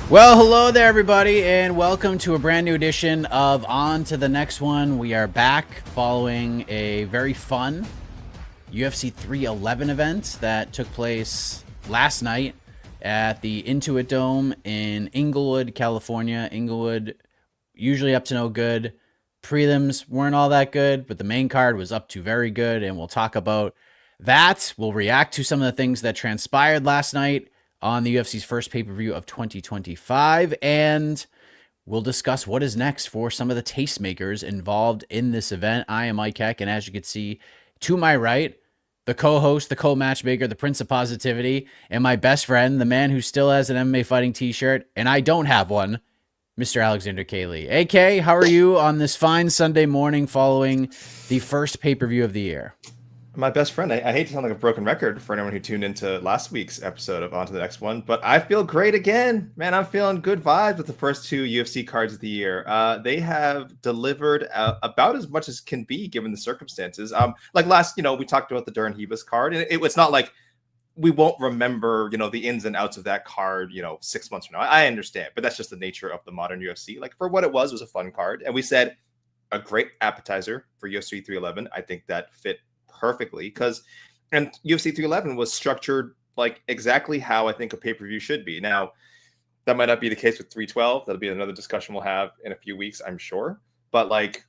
Well, hello there, everybody, and welcome to a brand new edition of On to the Next One. We are back following a very fun UFC 311 event that took place last night at the Intuit Dome in Inglewood, California. Inglewood, usually up to no good. Prelims weren't all that good, but the main card was up to very good, and we'll talk about that. We'll react to some of the things that transpired last night on the UFC's first pay-per-view of 2025, and we'll discuss what is next for some of the tastemakers involved in this event. I am Mike Heck, and as you can see, to my right, the co-host, the co-matchmaker, the Prince of Positivity, and my best friend, the man who still has an MMA fighting t-shirt, and I don't have one, Mr. Alexander Cayley. AK, how are you on this fine Sunday morning following the first pay-per-view of the year? My best friend. I hate to sound like a broken record for anyone who tuned into last week's episode of On to the Next One, but I feel great again. Man, I'm feeling good vibes with the first two UFC cards of the year. They have delivered about as much as can be given the circumstances. Like last, we talked about the Dern Hebus card, and it's not like we won't remember, the ins and outs of that card, 6 months from now. I understand, but that's just the nature of the modern UFC. Like for what it was a fun card. And we said a great appetizer for UFC 311. I think that fit perfectly and UFC 311 was structured like exactly how I think a pay-per-view should be. Now, that might not be the case with 312. That'll be another discussion we'll have in a few weeks, I'm sure. But like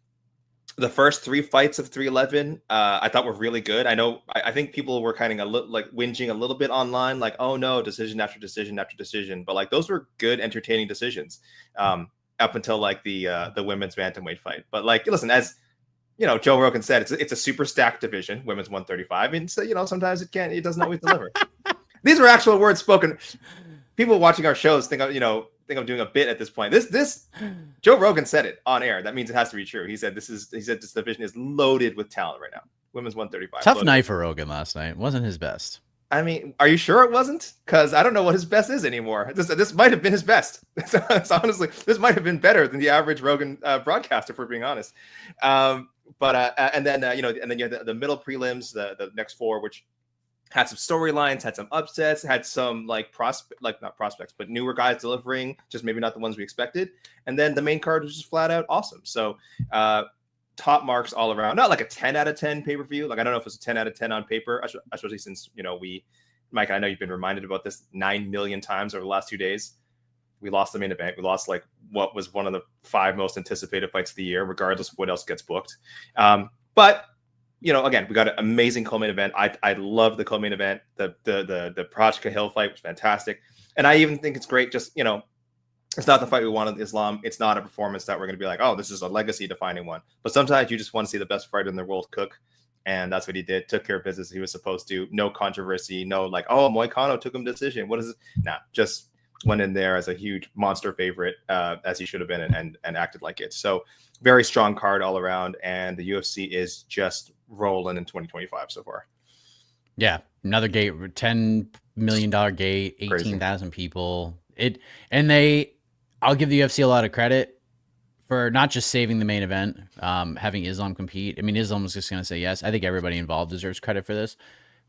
the first three fights of 311, I thought were really good. I think people were kind of like whinging a little bit online, like, oh no, decision after decision after decision. But like those were good, entertaining decisions up until like the women's bantamweight fight. But like, listen, as Joe Rogan said, it's a super stacked division, women's 135. And so, sometimes it doesn't always deliver. These are actual words spoken. People watching our shows think I'm doing a bit at this point. This Joe Rogan said it on air. That means it has to be true. He said this division is loaded with talent right now. Women's 135. Tough night for Rogan last night. Wasn't his best. I mean, are you sure it wasn't? Because I don't know what his best is anymore. This might have been his best. So honestly, this might have been better than the average Rogan broadcaster, if we're being honest. And then you had the middle prelims, the next four, which had some storylines, had some upsets, had some not prospects, but newer guys delivering, just maybe not the ones we expected. And then the main card was just flat out awesome. So top marks all around. Not like a 10 out of 10 pay-per-view. Like I don't know if it's a 10 out of 10 on paper, especially since Mike, I know you've been reminded about this 9 million times over the last 2 days. We lost the main event. We lost like what was one of the 5 most anticipated fights of the year, regardless of what else gets booked. But again, we got an amazing co-main event. I love the co-main event. The Projka Hill fight was fantastic, and I even think it's great. Just it's not the fight we wanted. Islam. It's not a performance that we're going to be like, oh, this is a legacy-defining one. But sometimes you just want to see the best fighter in the world cook. And that's what he did. Took care of business he was supposed to. No controversy. No like, oh, Moicano took him decision. What is it? Nah, just went in there as a huge monster favorite, as he should have been, and acted like it. So very strong card all around. And the UFC is just rolling in 2025 so far. Yeah, another gate, $10 million gate, 18,000 people. I'll give the UFC a lot of credit for not just saving the main event, having Islam compete. I mean, Islam was just going to say yes. I think everybody involved deserves credit for this.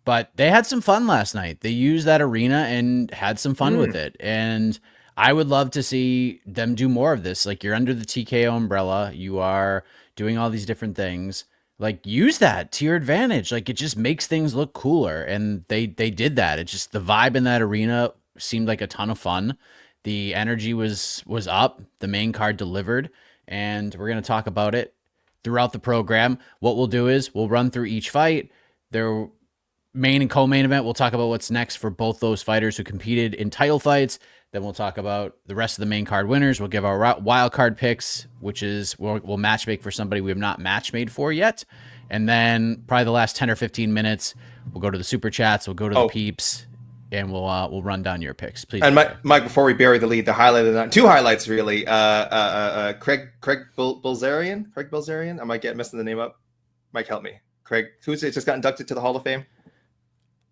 But they had some fun last night. They used that arena and had some fun with it. And I would love to see them do more of this. Like, you're under the TKO umbrella. You are doing all these different things. Like, use that to your advantage. Like, it just makes things look cooler. And they did that. It just, the vibe in that arena seemed like a ton of fun. The energy was up. The main card delivered. And we're going to talk about it throughout the program. What we'll do is we'll run through each fight. Their main and co-main event, we'll talk about what's next for both those fighters who competed in title fights. Then we'll talk about the rest of the main card winners. We'll give our wild card picks, which is we'll match make for somebody we have not match made for yet. And then probably the last 10 or 15 minutes, we'll go to the super chats. We'll go to the peeps, and we'll run down your picks, please. And Mike, before we bury the lead, the highlight of the night, 2 highlights really. Craig Bilzerian. I might get messing the name up. Mike, help me. Craig, who's just got inducted to the Hall of Fame?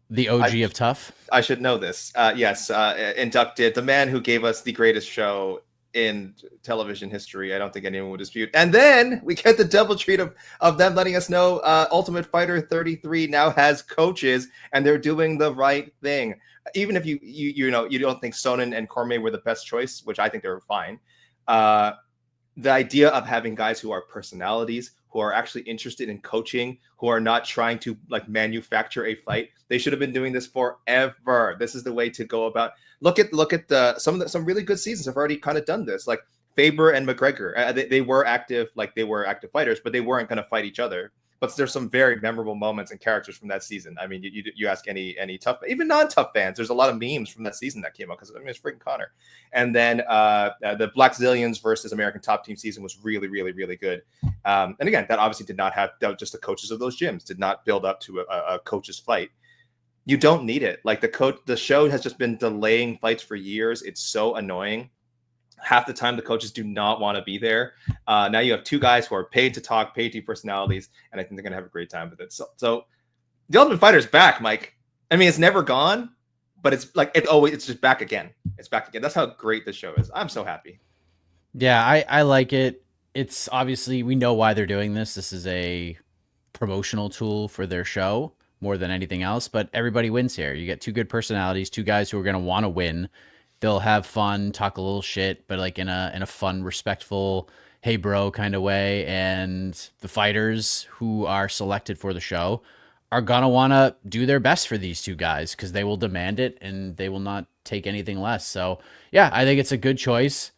The OG of Tough. I should know this. Yes, inducted, the man who gave us the greatest show in television history. I don't think anyone would dispute. And then we get the double treat of them letting us know Ultimate Fighter 33 now has coaches, and they're doing the right thing. Even if you know you don't think Sonnen and Cormier were the best choice, which I think they were fine. The idea of having guys who are personalities, who are actually interested in coaching, who are not trying to like manufacture a fight. They should have been doing this forever. This is the way to go about. Look at some really good seasons have already kind of done this. Like Faber and McGregor, they were active, like they were active fighters, but they weren't going to fight each other. But there's some very memorable moments and characters from that season. I mean, you ask any tough, even non-tough fans, there's a lot of memes from that season that came out because I mean it's freaking Connor. And then the Black Zillions versus American Top Team season was really, really, really good. And again, that obviously did not have just the coaches of those gyms did not build up to a coach's fight. You don't need it. Like the show has just been delaying fights for years. It's so annoying. Half the time the coaches do not want to be there. Now you have two guys who are paid to talk, paid to be personalities, and I think they're going to have a great time with it. So the Ultimate Fighter is back, Mike. I mean, it's never gone, but it's like it's just back again. It's back again. That's how great this show is. I'm so happy. Yeah, I like it. It's obviously, we know why they're doing this. This is a promotional tool for their show more than anything else, but everybody wins here. You get two good personalities, two guys who are going to want to win. They'll have fun, talk a little shit, but like in a fun, respectful, hey bro kind of way. And the fighters who are selected for the show are gonna want to do their best for these two guys because they will demand it and they will not take anything less. So yeah, I think it's a good choice.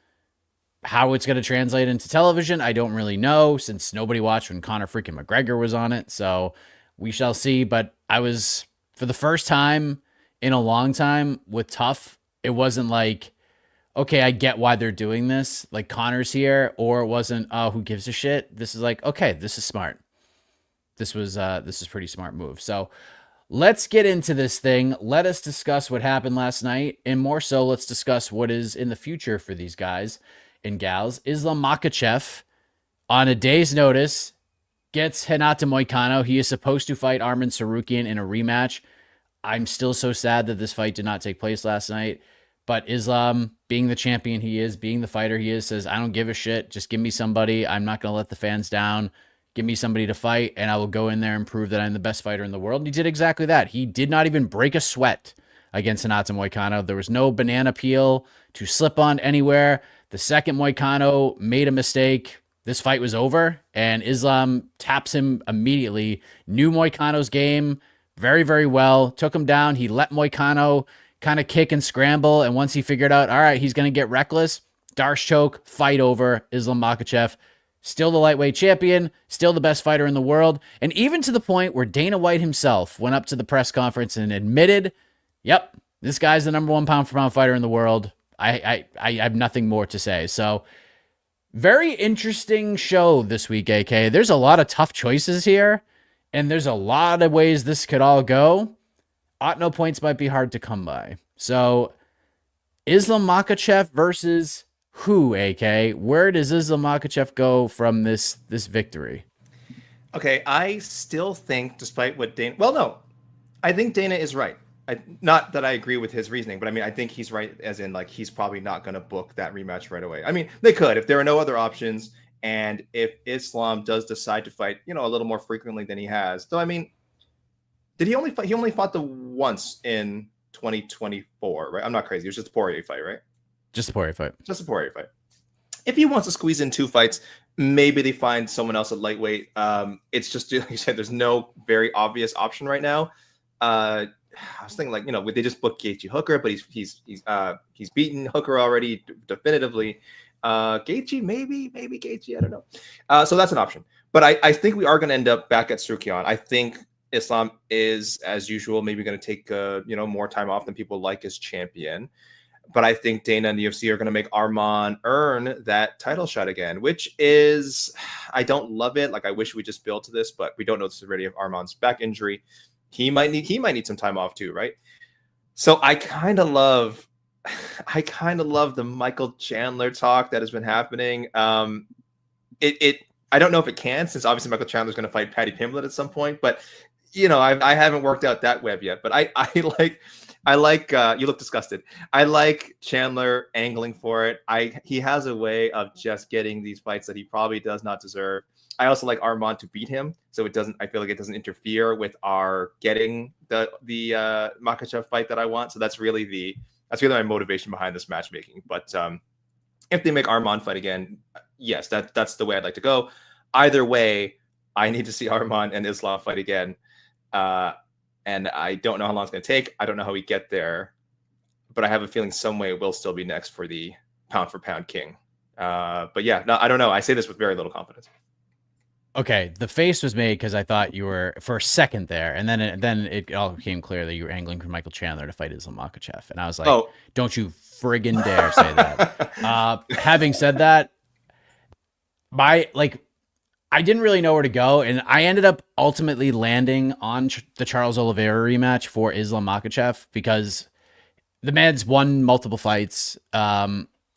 How it's going to translate into television, I don't really know since nobody watched when Conor freaking McGregor was on it. So we shall see. But I was, for the first time in a long time with Tough, it wasn't like, okay, I get why they're doing this. Like Conor's here, or it wasn't, oh, who gives a shit? This is like, okay, this is smart. This is pretty smart move. So let's get into this thing. Let us discuss what happened last night. And more so, let's discuss what is in the future for these guys and gals. Islam Makhachev, on a day's notice, gets Renato Moicano. He is supposed to fight Arman Tsarukyan in a rematch. I'm still so sad that this fight did not take place last night. But Islam, being the champion he is, being the fighter he is, says, I don't give a shit. Just give me somebody. I'm not going to let the fans down. Give me somebody to fight, and I will go in there and prove that I'm the best fighter in the world. And he did exactly that. He did not even break a sweat against Renato Moicano. There was no banana peel to slip on anywhere. The second Moicano made a mistake, this fight was over, and Islam taps him immediately. Knew Moicano's game very, very well. Took him down. He let Moicano kind of kick and scramble, and once he figured out, all right, he's going to get reckless, Darce choke, fight over. Islam Makhachev, still the lightweight champion, still the best fighter in the world, and even to the point where Dana White himself went up to the press conference and admitted, yep, this guy's the number one pound-for-pound fighter in the world. I have nothing more to say. So very interesting show this week, AK. There's a lot of tough choices here, and there's a lot of ways this could all go. No points might be hard to come by. So Islam Makhachev versus who, AK? Where does Islam Makhachev go from this victory? Okay, I still think, despite what Dana... Well, no. I think Dana is right. Not that I agree with his reasoning, but I mean, I think he's right, as in, like, he's probably not going to book that rematch right away. I mean, they could, if there are no other options, and if Islam does decide to fight, a little more frequently than he has. So, I mean, did he only fight? He only fought the once in 2024, right? I'm not crazy. It was just a Poirier fight, right? Just a Poirier fight. Just a Poirier fight. If he wants to squeeze in two fights, maybe they find someone else at lightweight. It's just, like you said, there's no very obvious option right now. I was thinking, like, they just booked Gaethje Hooker, but he's beaten Hooker already definitively. Gaethje, maybe Gaethje, I don't know. So that's an option. But I think we are going to end up back at Tsarukyan. I think Islam is, as usual, maybe going to take more time off than people like as champion. But I think Dana and the UFC are going to make Arman earn that title shot again, which is, I don't love it. Like, I wish we just built to this, but we don't know the severity of Arman's back injury. He might need some time off too, right? So I kind of love the Michael Chandler talk that has been happening. I don't know if it can, since obviously Michael Chandler's going to fight Paddy Pimblett at some point, but I haven't worked out that web yet. But I like I like you look disgusted. I like Chandler angling for it. He has a way of just getting these fights that he probably does not deserve. I also like Armand to beat him, so it doesn't. I feel like it doesn't interfere with our getting the Makhachev fight that I want. So that's really my motivation behind this matchmaking. But if they make Armand fight again, yes, that's the way I'd like to go. Either way, I need to see Armand and Islam fight again. And I don't know how long it's going to take. I don't know how we get there, but I have a feeling some way will still be next for the pound for pound king. But yeah, no, I don't know. I say this with very little confidence. Okay, the face was made because I thought you were for a second there, and then it all became clear that you were angling for Michael Chandler to fight Islam Makhachev, and I was like, oh, don't you friggin' dare say that. Having said that, I didn't really know where to go, and I ended up ultimately landing on the Charles Oliveira rematch for Islam Makhachev because the man's won multiple fights.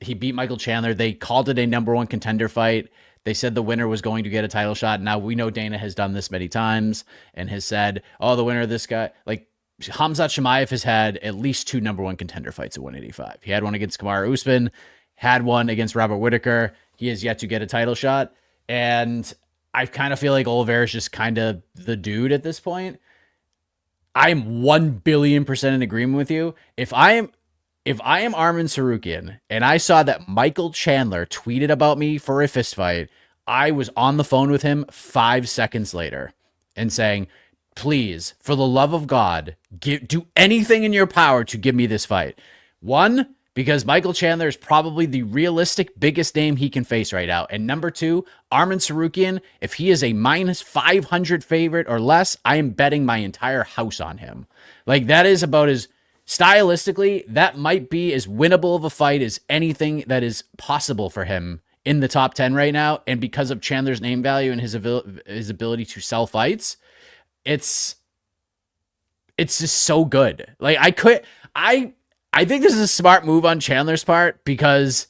He beat Michael Chandler. They called it a #1 contender fight. They said the winner was going to get a title shot. Now, we know Dana has done this many times and has said, oh, the winner of this guy, like Khamzat Chimaev has had at least 2 #1 contender fights at 185. He had one against Kamaru Usman, had one against Robert Whittaker. He has yet to get a title shot. And I kind of feel like Oliveira is just kind of the dude at this point. I'm 1 billion% in agreement with you. If I am Arman Tsarukyan and I saw that Michael Chandler tweeted about me for a fist fight, I was on the phone with him 5 seconds later and saying, please, for the love of God, do anything in your power to give me this fight. One, because Michael Chandler is probably the realistic biggest name he can face right now. And number 2, Arman Tsarukyan, if he is a -500 favorite or less, I am betting my entire house on him. Like, that is about as stylistically, that might be as winnable of a fight as anything that is possible for him in the top 10 right now. And because of Chandler's name value and his ability to sell fights, it's just so good. Like, I think this is a smart move on Chandler's part because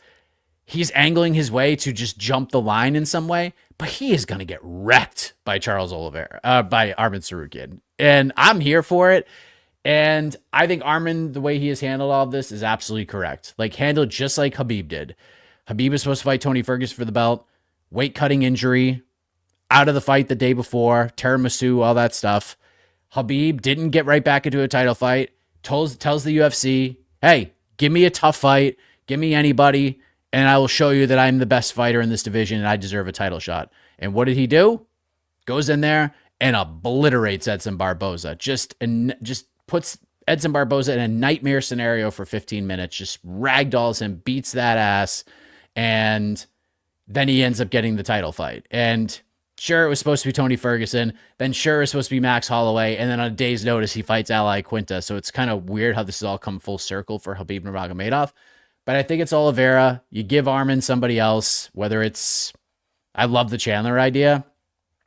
he's angling his way to just jump the line in some way, but he is going to get wrecked by Charles Oliveira, by Arman Tsarukyan. And I'm here for it. And I think Arman, the way he has handled all of this is absolutely correct. Like, handled just like Khabib did. Khabib was supposed to fight Tony Ferguson for the belt, weight cutting injury, out of the fight the day before, tiramisu, all that stuff. Khabib didn't get right back into a title fight, tells the UFC, hey, give me a tough fight, give me anybody, and I will show you that I'm the best fighter in this division and I deserve a title shot. And what did he do? Goes in there and obliterates Edson Barboza. Just puts Edson Barboza in a nightmare scenario for 15 minutes, just ragdolls him, beats that ass, and then he ends up getting the title fight. And sure, it was supposed to be Tony Ferguson, then sure, it was supposed to be Max Holloway, and then on a day's notice, he fights Ally Quinta. So it's kind of weird how this has all come full circle for Khabib Nurmagomedov. But I think it's Oliveira. You give Arman somebody else, whether it's... I love the Chandler idea,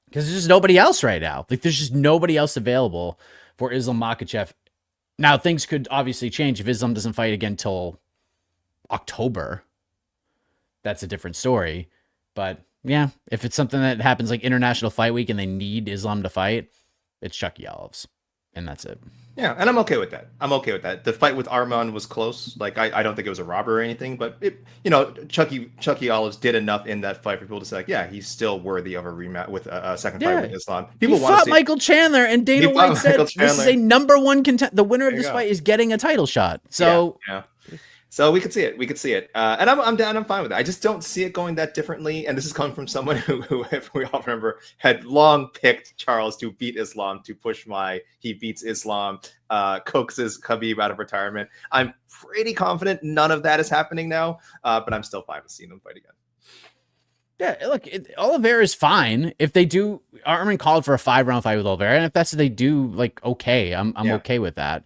because there's just nobody else right now. Like, there's just nobody else available for Islam Makhachev. Now, things could obviously change if Islam doesn't fight again till October. That's a different story. But yeah, if it's something that happens like International Fight Week and they need Islam to fight, it's Chucky Olives. And that's it. Yeah, and I'm okay with that. The fight with Arman was close. Like, I don't think it was a robbery or anything, but Chucky Olives did enough in that fight for people to say, like, yeah, he's still worthy of a rematch with a second fight with Islam. People fought Michael Chandler, and Dana White said this is a #1 contender. The winner of this fight is getting a title shot. So yeah. So we could see it. And I'm down. I'm fine with it. I just don't see it going that differently. And this is coming from someone who, if we all remember, had long picked Charles to beat Islam, to push he beats Islam, coaxes Khabib out of retirement. I'm pretty confident none of that is happening now, but I'm still fine with seeing them fight again. Yeah, look, Oliveira is fine. If they do, Arman called for a 5-round fight with Oliveira, and if that's what they do, like, okay, I'm okay with that.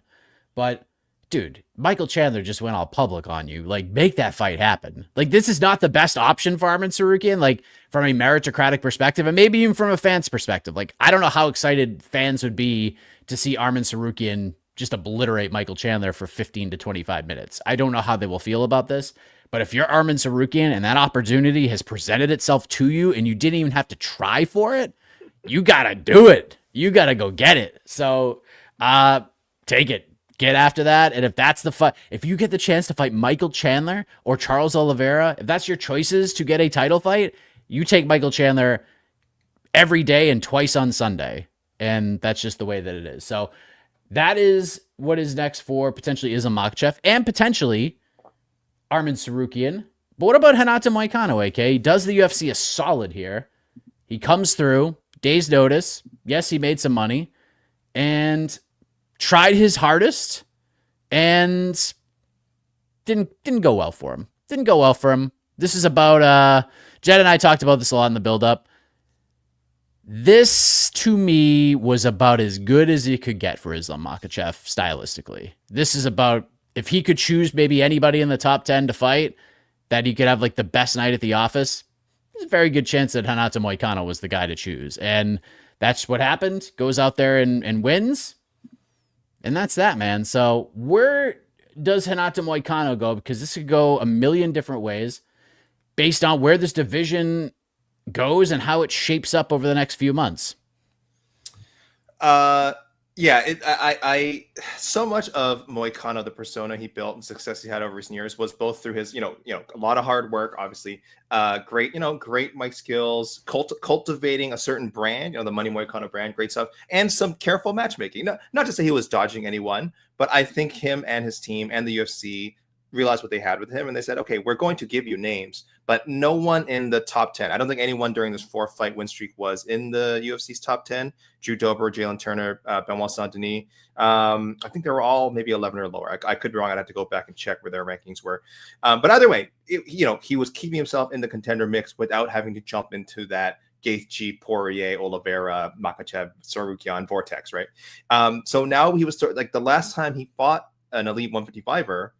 But dude, Michael Chandler just went all public on you. Like, make that fight happen. Like, this is not the best option for Arman Tsarukyan, like, from a meritocratic perspective, and maybe even from a fan's perspective. Like, I don't know how excited fans would be to see Arman Tsarukyan just obliterate Michael Chandler for 15 to 25 minutes. I don't know how they will feel about this. But if you're Arman Tsarukyan and that opportunity has presented itself to you and you didn't even have to try for it, you got to do it. You got to go get it. So take it. get after that. And if that's the fight, if you get the chance to fight Michael Chandler or Charles Oliveira, if that's your choices to get a title fight, you take Michael Chandler every day and twice on Sunday. And that's just the way that it is. So that is what is next for potentially Islam Makhachev and potentially Arman Sarukian. But what about Renato Moicano, AK? He does the UFC a solid here. He comes through, day's notice. Yes, he made some money and tried his hardest and didn't go well for him. Didn't go well for him. This is about Jed and I talked about this a lot in the build-up. This, to me, was about as good as he could get for Islam Makhachev stylistically. This is about, if he could choose maybe anybody in the top 10 to fight, that he could have like the best night at the office, there's a very good chance that Renato Moicano was the guy to choose. And that's what happened. Goes out there and wins. And that's that, man. So where does Renato Moicano go? Because this could go a million different ways based on where this division goes and how it shapes up over the next few months. I so much of Moicano, the persona he built and success he had over recent years was both through his, a lot of hard work, obviously, great mic skills, cultivating a certain brand, the Money Moicano brand, great stuff, and some careful matchmaking. Not to say he was dodging anyone, but I think him and his team and the UFC realized what they had with him, and they said, okay, we're going to give you names, but no one in the top 10. I don't think anyone during this 4-fight win streak was in the UFC's top 10. Drew Dober, Jalen Turner, Benoit Saint-Denis. I think they were all maybe 11 or lower. I could be wrong. I'd have to go back and check where their rankings were. But either way, he was keeping himself in the contender mix without having to jump into that Gaethje, Poirier, Oliveira, Makhachev, Sarukian vortex, right? So now he was like the last time he fought an elite 155er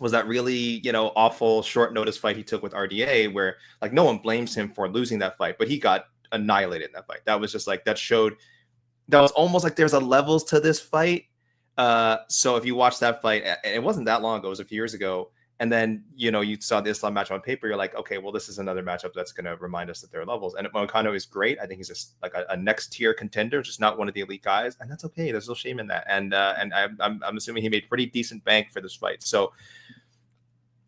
was that really, awful short notice fight he took with RDA where like no one blames him for losing that fight, but he got annihilated in that fight. That was just like, that was almost like there's a levels to this fight. So if you watch that fight, it wasn't that long ago, it was a few years ago. And then, you saw the Islam match on paper. You're like, okay, well, this is another matchup that's going to remind us that there are levels. And Moicano is great. I think he's just like a next tier contender, just not one of the elite guys. And that's okay. There's no shame in that. And I'm assuming he made pretty decent bank for this fight. So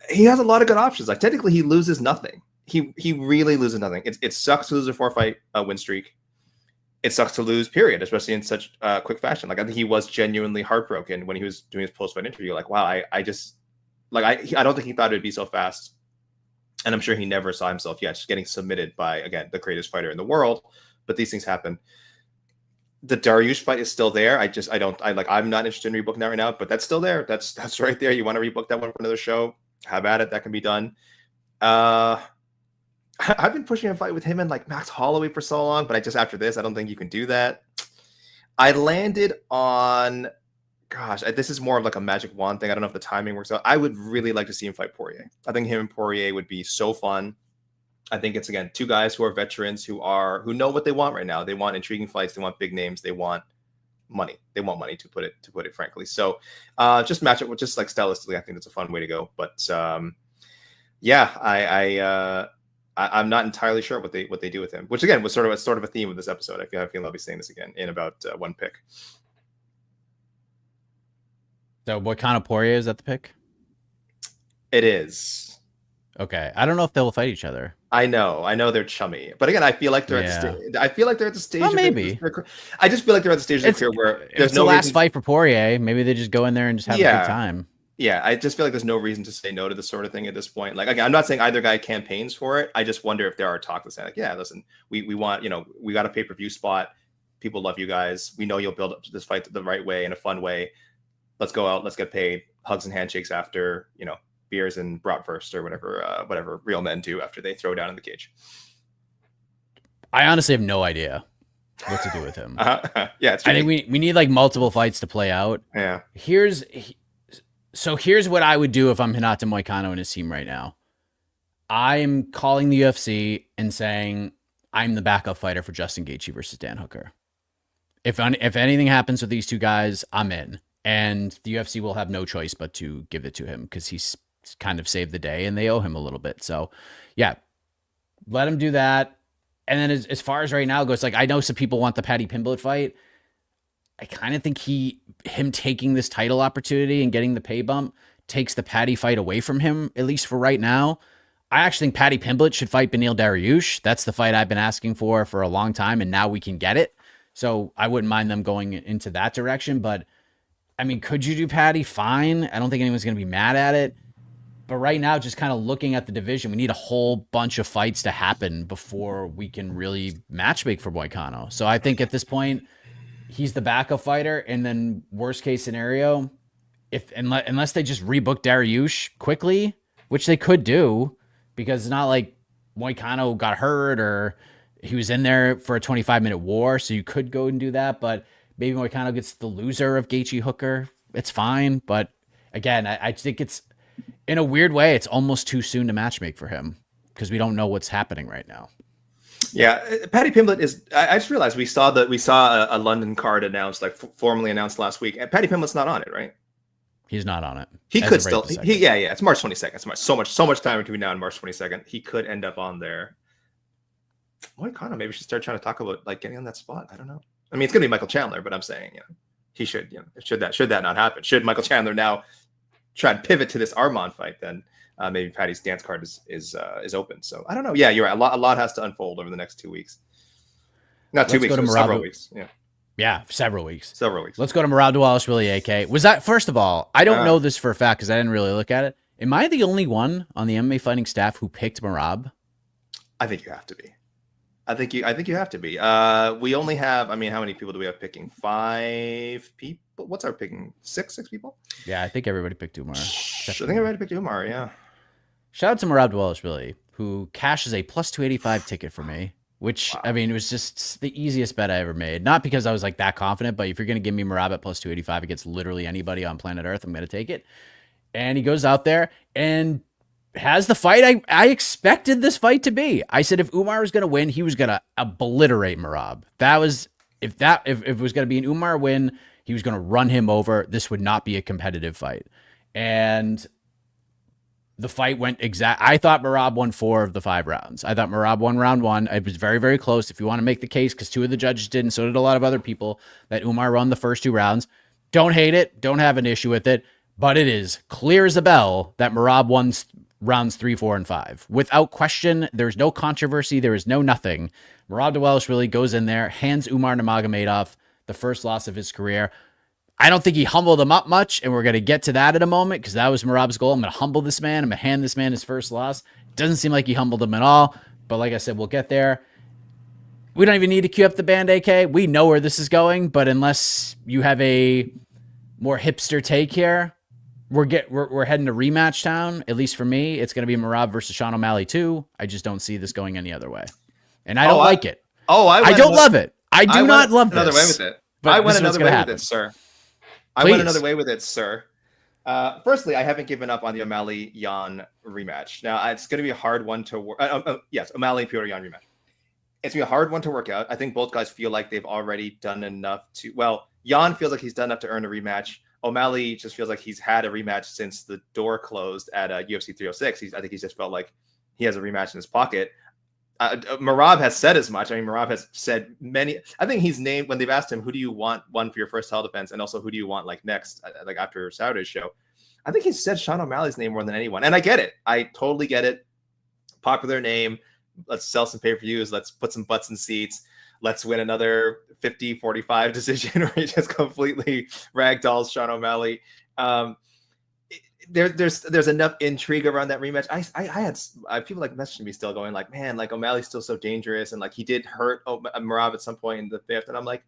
he has a lot of good options. Like technically he loses nothing. He really loses nothing. It sucks to lose a 4-fight win streak. It sucks to lose, period, especially in such quick fashion. Like I think he was genuinely heartbroken when he was doing his post-fight interview. Like, wow, I don't think he thought it would be so fast. And I'm sure he never saw himself just getting submitted by, again, the greatest fighter in the world. But these things happen. The Dariush fight is still there. I'm not interested in rebooking that right now, but that's still there. That's right there. You want to rebook that one for another show? Have at it. That can be done. I've been pushing a fight with him and like Max Holloway for so long, but after this, I don't think you can do that. I landed on, this is more of like a magic wand thing. I don't know if the timing works out. I would really like to see him fight Poirier. I think him and Poirier would be so fun. I think it's, again, two guys who are veterans who know what they want right now. They want intriguing fights. They want big names. They want money. They want money, to put it frankly. So just match it with, just like stylistically, I think that's a fun way to go. But I'm not entirely sure what they do with him, which again was sort of a theme of this episode. I feel like I'll be saying this again in about one pick. So what kind of Poirier is that the pick? It is. Okay. I don't know if they'll fight each other. I know they're chummy, but again, I feel like they're at the stage. Well, maybe. I just feel like they're at the stage of their career where there's no last fight for Poirier. Maybe they just go in there and just have a good time. Yeah, I just feel like there's no reason to say no to this sort of thing at this point. Like, again, I'm not saying either guy campaigns for it. I just wonder if there are talks that say, like, yeah, listen, we want, we got a pay-per-view spot. People love you guys. We know you'll build up to this fight the right way, in a fun way. Let's go out. Let's get paid. Hugs and handshakes after, beers and bratwurst or whatever real men do after they throw down in the cage. I honestly have no idea what to do with him. Yeah, it's tricky. I think we need like multiple fights to play out. Yeah. Here's what I would do if I'm Renato Moicano and his team right now. I'm calling the UFC and saying I'm the backup fighter for Justin Gaethje versus Dan Hooker. If anything happens with these two guys, I'm in. And the UFC will have no choice but to give it to him because he's kind of saved the day and they owe him a little bit. So, yeah, let him do that. And then as far as right now goes, like I know some people want the Paddy Pimblett fight. I kind of think him taking this title opportunity and getting the pay bump takes the Paddy fight away from him, at least for right now. I actually think Paddy Pimblett should fight Beneil Dariush. That's the fight I've been asking for a long time, and now we can get it. So I wouldn't mind them going into that direction. But, I mean, could you do Paddy? Fine. I don't think anyone's going to be mad at it. But right now, just kind of looking at the division, we need a whole bunch of fights to happen before we can really matchmake for Moicano. So I think at this point, he's the backup fighter, and then worst case scenario, unless they just rebook Dariush quickly, which they could do, because it's not like Moicano got hurt or he was in there for a 25-minute war, so you could go and do that. But maybe Moicano gets the loser of Gaethje Hooker. It's fine, but again, I think it's in a weird way, it's almost too soon to matchmake for him because we don't know what's happening right now. Yeah, Paddy Pimblett is. I just realized we saw a London card announced, like formally announced last week, and Paddy Pimblett's not on it, right? He's not on it. He could still. Yeah. It's March 22nd. It's so much time between now and March 22nd. He could end up on there. Moicano maybe should start trying to talk about like getting on that spot. I don't know. I mean, it's gonna be Michael Chandler, but I'm saying, he should. Should that not happen? Should Michael Chandler now try to pivot to this Armand fight? Then maybe Paddy's dance card is open. So I don't know. Yeah, you're right. A lot has to unfold over the next 2 weeks. Not 2 weeks, several weeks. Yeah, several weeks. Let's go to Merab Dvalishvili, AK. Was that, first of all, I don't know this for a fact because I didn't really look at it. Am I the only one on the MMA fighting staff who picked Merab? I think you have to be. I think you have to be. We only have, I mean, how many people do we have picking? 5 people? What's our picking? Six people? Yeah, I think everybody picked Umar. I think everybody picked Umar, yeah. Shout out to Merab Dvalishvili, who cashes a plus 285 ticket for me, which, wow. I mean, it was just the easiest bet I ever made. Not because I was like that confident, but if you're going to give me Merab at plus 285 against literally anybody on planet Earth, I'm going to take it. And he goes out there and has the fight I expected this fight to be. I said if Umar was going to win, he was going to obliterate Merab. That was, if it was going to be an Umar win, he was going to run him over. This would not be a competitive fight. And the fight went I thought Merab won 4 of the 5 rounds. I thought Merab won round 1. It was very, very close. If you want to make the case, because 2 of the judges did, and so did a lot of other people, that Umar won the first 2 rounds. Don't hate it. Don't have an issue with it. But it is clear as a bell that Merab won rounds 3, 4, and 5. Without question, there's no controversy. There is no nothing. Merab Dvalishvili goes in there, hands Umar Nurmagomedov the first loss of his career. I don't think he humbled him up much, and we're going to get to that in a moment because that was Merab's goal. I'm going to humble this man. I'm going to hand this man his first loss. It doesn't seem like he humbled him at all, but like I said, we'll get there. We don't even need to cue up the band, AK. We know where this is going, but unless you have a more hipster take here, we're heading to rematch town. At least for me, it's going to be Merab versus Sean O'Malley 2. I just don't see this going any other way, and I don't like it. I don't love it. I do not love this. Another way with it. But I went another way with it, sir. I went another way with it, sir. Firstly, I haven't given up on the O'Malley-Yan rematch. Now, it's going to be a hard one to work. Yes, O'Malley-Petr-Yan rematch. It's going to be a hard one to work out. I think both guys feel like they've already done enough to. Well, Yan feels like he's done enough to earn a rematch. O'Malley just feels like he's had a rematch since the door closed at UFC 306. I think he's just felt like he has a rematch in his pocket. Merab has said as much. I mean, Merab has said many. I think he's named when they've asked him, "Who do you want one for your first title defense?" and also, "Who do you want like next?" Like after Saturday's show, I think he's said Sean O'Malley's name more than anyone, and I get it. I totally get it. Popular name. Let's sell some pay-per-views. Let's put some butts in seats. Let's win another 50-45 decision where he just completely ragdolls Sean O'Malley. There's enough intrigue around that rematch. I had people like messaging me still going like, man, like O'Malley's still so dangerous, and like he did hurt Merab at some point in the 5th, and I'm like,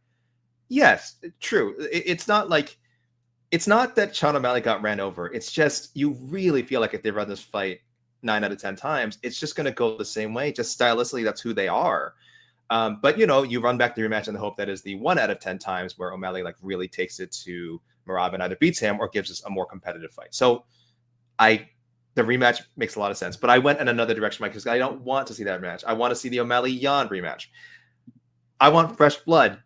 yes, true. It's not that Sean O'Malley got ran over. It's just you really feel like if they run this fight 9 out of 10 times, it's just going to go the same way. Just stylistically, that's who they are. But you run back the rematch in the hope that is the 1 out of 10 times where O'Malley like really takes it to Merab and either beats him or gives us a more competitive fight. So the rematch makes a lot of sense, but I went in another direction, Mike, because I don't want to see that match. I want to see the O'Malley-Yan rematch. I want fresh blood.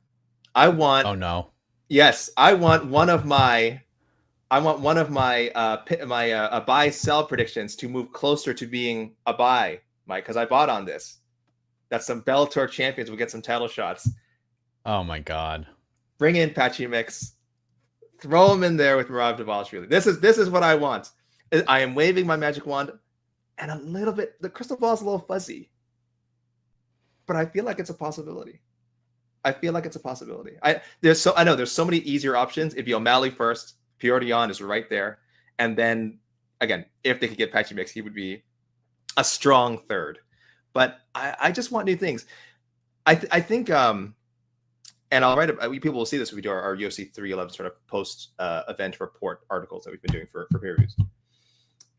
I want. Oh no. Yes, I want one of my buy sell predictions to move closer to being a buy, Mike, because I bought on this. That some Bellator champions will get some title shots. Oh my God. Bring in Patchy Mix. Throw him in there with Merab Dvalishvili. This is what I want. I am waving my magic wand, and a little bit. The crystal ball is a little fuzzy, but I feel like it's a possibility. I know there's so many easier options. It'd be O'Malley first. Petr Yan is right there, and then again, if they could get Patchy Mix, he would be a strong third. But I just want new things. I think and I'll write. People will see this when we do our UFC 311 sort of post event report articles that we've been doing for peer reviews.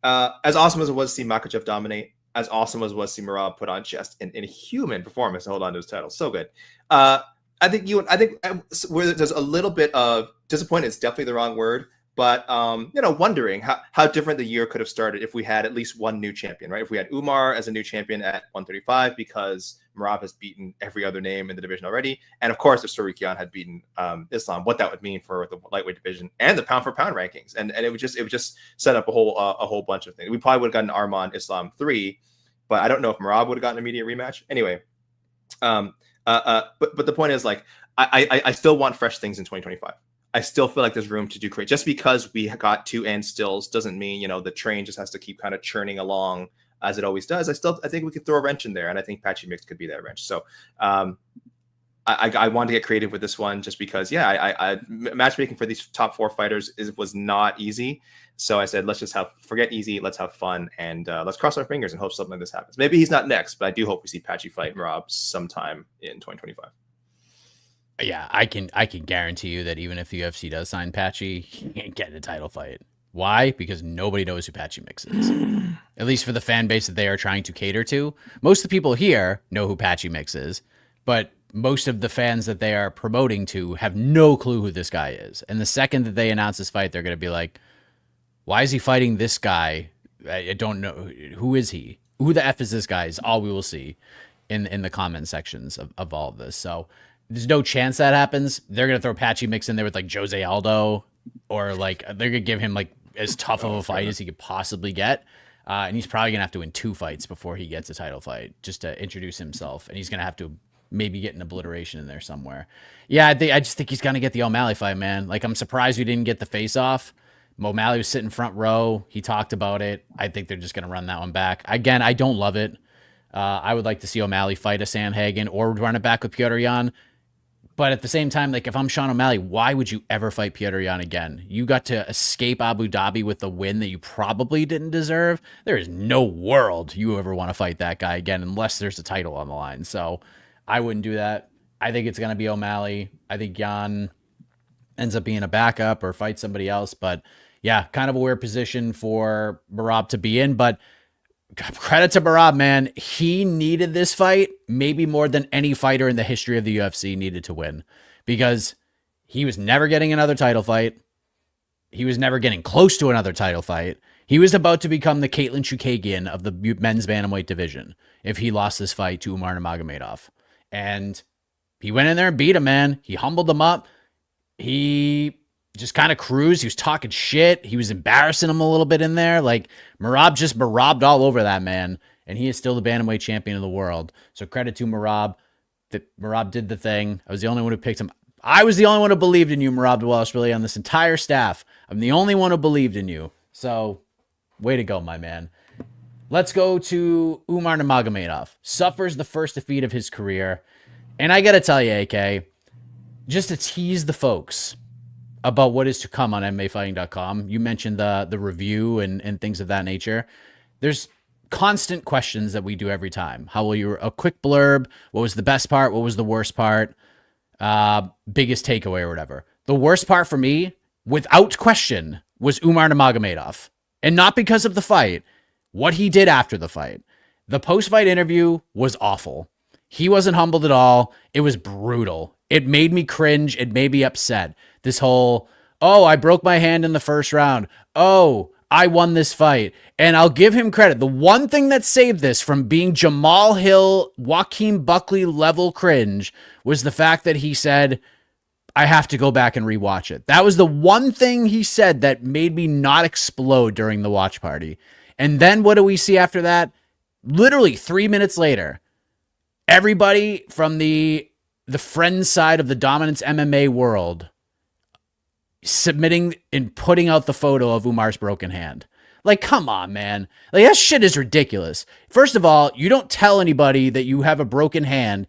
As awesome as it was to see Makhachev dominate, as awesome as it was to see Merab put on just in a human performance to hold on to his title, so good. I think where there's a little bit of disappointment is definitely the wrong word, but wondering how different the year could have started if we had at least one new champion, right? If we had Umar as a new champion at 135 because Merab has beaten every other name in the division already, and of course if Tsarukyan had beaten Islam, what that would mean for the lightweight division and the pound for pound rankings, and it would just set up a whole bunch of things. We probably would have gotten Arman Islam 3, but I don't know if Merab would have gotten an immediate rematch anyway. But the point is, like, I still want fresh things in 2025. I still feel like there's room to do great. Just because we got 2 and stills doesn't mean the train just has to keep kind of churning along as it always does. I think we could throw a wrench in there, and I think Patchy Mix could be that wrench. So I wanted to get creative with this one just because matchmaking for these top 4 fighters was not easy. So I said, let's just forget easy, let's have fun, and let's cross our fingers and hope something like this happens. Maybe he's not next, but I do hope we see Patchy fight Merab sometime in 2025. Yeah, I can guarantee you that even if the UFC does sign Patchy, he ain't getting a title fight. Why? Because nobody knows who Patchy Mix is. At least for the fan base that they are trying to cater to. Most of the people here know who Patchy Mix is, but most of the fans that they are promoting to have no clue who this guy is. And the second that they announce this fight, they're going to be like, why is he fighting this guy? I don't know. Who is he? Who the F is this guy is all we will see in the comment sections of all of this. So there's no chance that happens. They're going to throw Patchy Mix in there with like Jose Aldo, or like they're going to give him like as tough of a fight as he could possibly get. And he's probably going to have to win 2 fights before he gets a title fight just to introduce himself. And he's going to have to maybe get an obliteration in there somewhere. Yeah, I just think he's going to get the O'Malley fight, man. Like, I'm surprised we didn't get the face-off. O'Malley was sitting front row. He talked about it. I think they're just going to run that one back. Again, I don't love it. I would like to see O'Malley fight a Sandhagen or run it back with Petr Yan. But at the same time, like, if I'm Sean O'Malley, why would you ever fight Petr Yan again? You got to escape Abu Dhabi with a win that you probably didn't deserve. There is no world you ever want to fight that guy again unless there's a title on the line. So I wouldn't do that. I think it's going to be O'Malley. I think Yan ends up being a backup or fight somebody else. But yeah, kind of a weird position for Merab to be in. But credit to Merab, man. He needed this fight maybe more than any fighter in the history of the UFC needed to win, because he was never getting another title fight. He was never getting close to another title fight. He was about to become the Caitlin Chukagian of the men's bantamweight division if he lost this fight to Umar Nurmagomedov. And he went in there and beat him, man. He humbled him up. He just kind of cruised. He was talking shit. He was embarrassing him a little bit in there. Like, Merab just Merabbed all over that man. And he is still the bantamweight champion of the world. So credit to Merab. That Merab did the thing. I was the only one who picked him. I was the only one who believed in you, Merab Dvalishvili, on this entire staff. I'm the only one who believed in you. So, way to go, my man. Let's go to Umar Nurmagomedov. Suffers the first defeat of his career. And I got to tell you, AK, just to tease the folks about what is to come on MMAfighting.com, you mentioned the review and things of that nature. There's constant questions that we do every time. How will you, a quick blurb? What was the best part? What was the worst part? Biggest takeaway or whatever. The worst part for me, without question, was Umar Nurmagomedov. And not because of the fight. What he did after the fight. The post-fight interview was awful. He wasn't humbled at all. It was brutal. It made me cringe. It made me upset. This whole, oh, I broke my hand in the first round. Oh, I won this fight. And I'll give him credit. The one thing that saved this from being Jamal Hill, Joaquin Buckley level cringe was the fact that he said, I have to go back and rewatch it. That was the one thing he said that made me not explode during the watch party. And then what do we see after that? Literally 3 minutes later, everybody from the friend side of the dominance MMA world submitting and putting out the photo of Umar's broken hand. Like, come on, man. Like, that shit is ridiculous. First of all, you don't tell anybody that you have a broken hand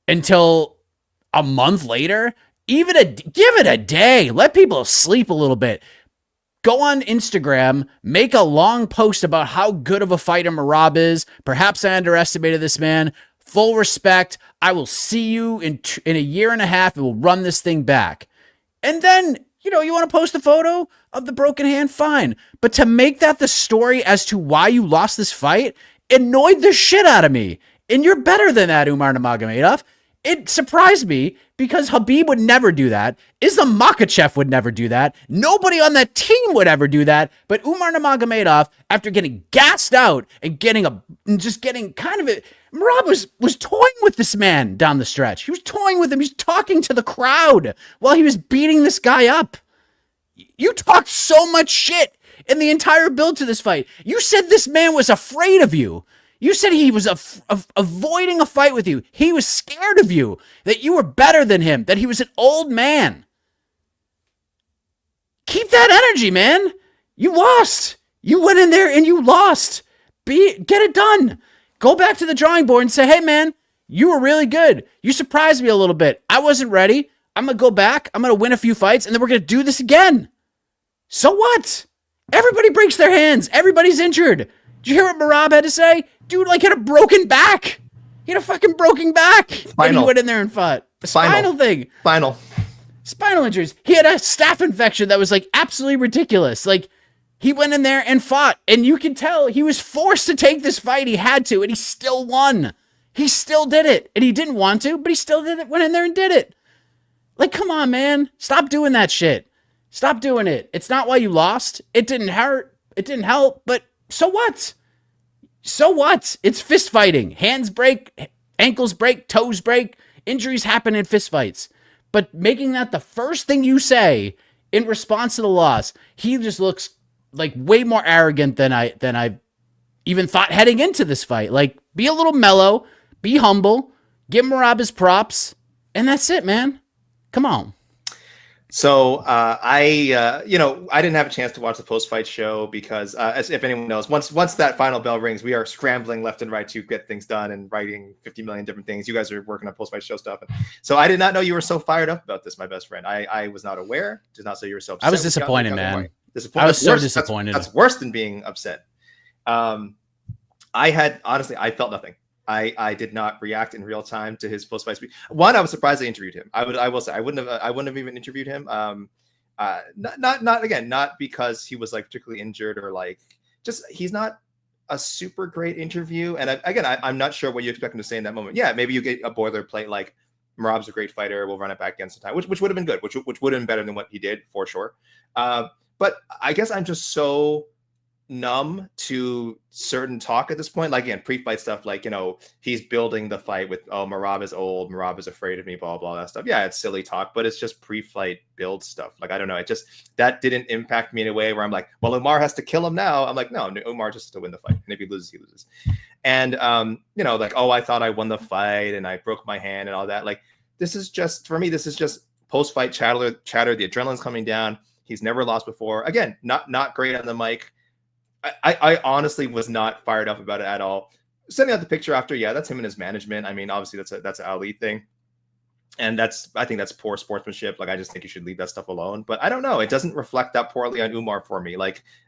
until a month later. Give it a day. Let people sleep a little bit. Go on Instagram, make a long post about how good of a fighter Merab is. Perhaps I underestimated this man. Full respect. I will see you in a year and a half and we'll run this thing back. And then, you want to post a photo of the broken hand? Fine. But to make that the story as to why you lost this fight annoyed the shit out of me. And you're better than that, Umar Nurmagomedov. It surprised me because Khabib would never do that. Islam Makhachev would never do that. Nobody on that team would ever do that. But Umar Nurmagomedov, after getting gassed out and getting kind of a... Merab was toying with this man down the stretch. He was toying with him. He was talking to the crowd while he was beating this guy up. You talked so much shit in the entire build to this fight. You said this man was afraid of you. You said he was avoiding a fight with you. He was scared of you, that you were better than him, that he was an old man. Keep that energy, man. You lost. You went in there and you lost. Get it done. Go back to the drawing board and say, hey, man, you were really good. You surprised me a little bit. I wasn't ready. I'm going to go back. I'm going to win a few fights, and then we're going to do this again. So what? Everybody breaks their hands. Everybody's injured. Did you hear what Merab had to say? Dude, had a broken back. He had a fucking broken back. And he went in there and fought. Spinal thing. Spinal injuries. He had a staph infection that was absolutely ridiculous. He went in there and fought. And you can tell he was forced to take this fight. He had to, and he still won. He still did it. And he didn't want to, but he still did it. Went in there and did it. Come on, man. Stop doing that shit. Stop doing it. It's not why you lost. It didn't hurt. It didn't help. But so what? So what? It's fist fighting. Hands break, ankles break, toes break. Injuries happen in fist fights. But making that the first thing you say in response to the loss, he just looks way more arrogant than I even thought heading into this fight. Be a little mellow, be humble, give Merab his props, and that's it, man. Come on. So I didn't have a chance to watch the post-fight show because, as if anyone knows, once that final bell rings, we are scrambling left and right to get things done and writing 50 million different things. You guys are working on post-fight show stuff. So I did not know you were so fired up about this, my best friend. I was not aware. Did not say you were so upset. I was disappointed, man. I was so disappointed. That's worse than being upset. I felt nothing. I did not react in real time to his post-fight speech. One, I was surprised they interviewed him. I will say I wouldn't have even interviewed him. Not because he was particularly injured or just he's not a super great interview. And I'm not sure what you expect him to say in that moment. Yeah, maybe you get a boilerplate Merab's a great fighter. We'll run it back again sometime, which would have been good, which would have been better than what he did for sure. But I guess I'm just so numb to certain talk at this point. Pre-fight stuff, he's building the fight with, Merab is old, Merab is afraid of me, blah, blah, that stuff. Yeah, it's silly talk, but it's just pre-fight build stuff. I don't know. That didn't impact me in a way where I'm well, Umar has to kill him now. I'm no, Umar just has to win the fight. And if he loses, he loses. And, I thought I won the fight and I broke my hand and all that. This is just, for me, this is just post-fight chatter. The adrenaline's coming down. He's never lost before. Again, not great on the mic. I honestly was not fired up about it at all. Sending out the picture after, yeah, that's him and his management. I mean, obviously that's an Ali thing. And I think that's poor sportsmanship. I just think you should leave that stuff alone. But I don't know. It doesn't reflect that poorly on Umar for me.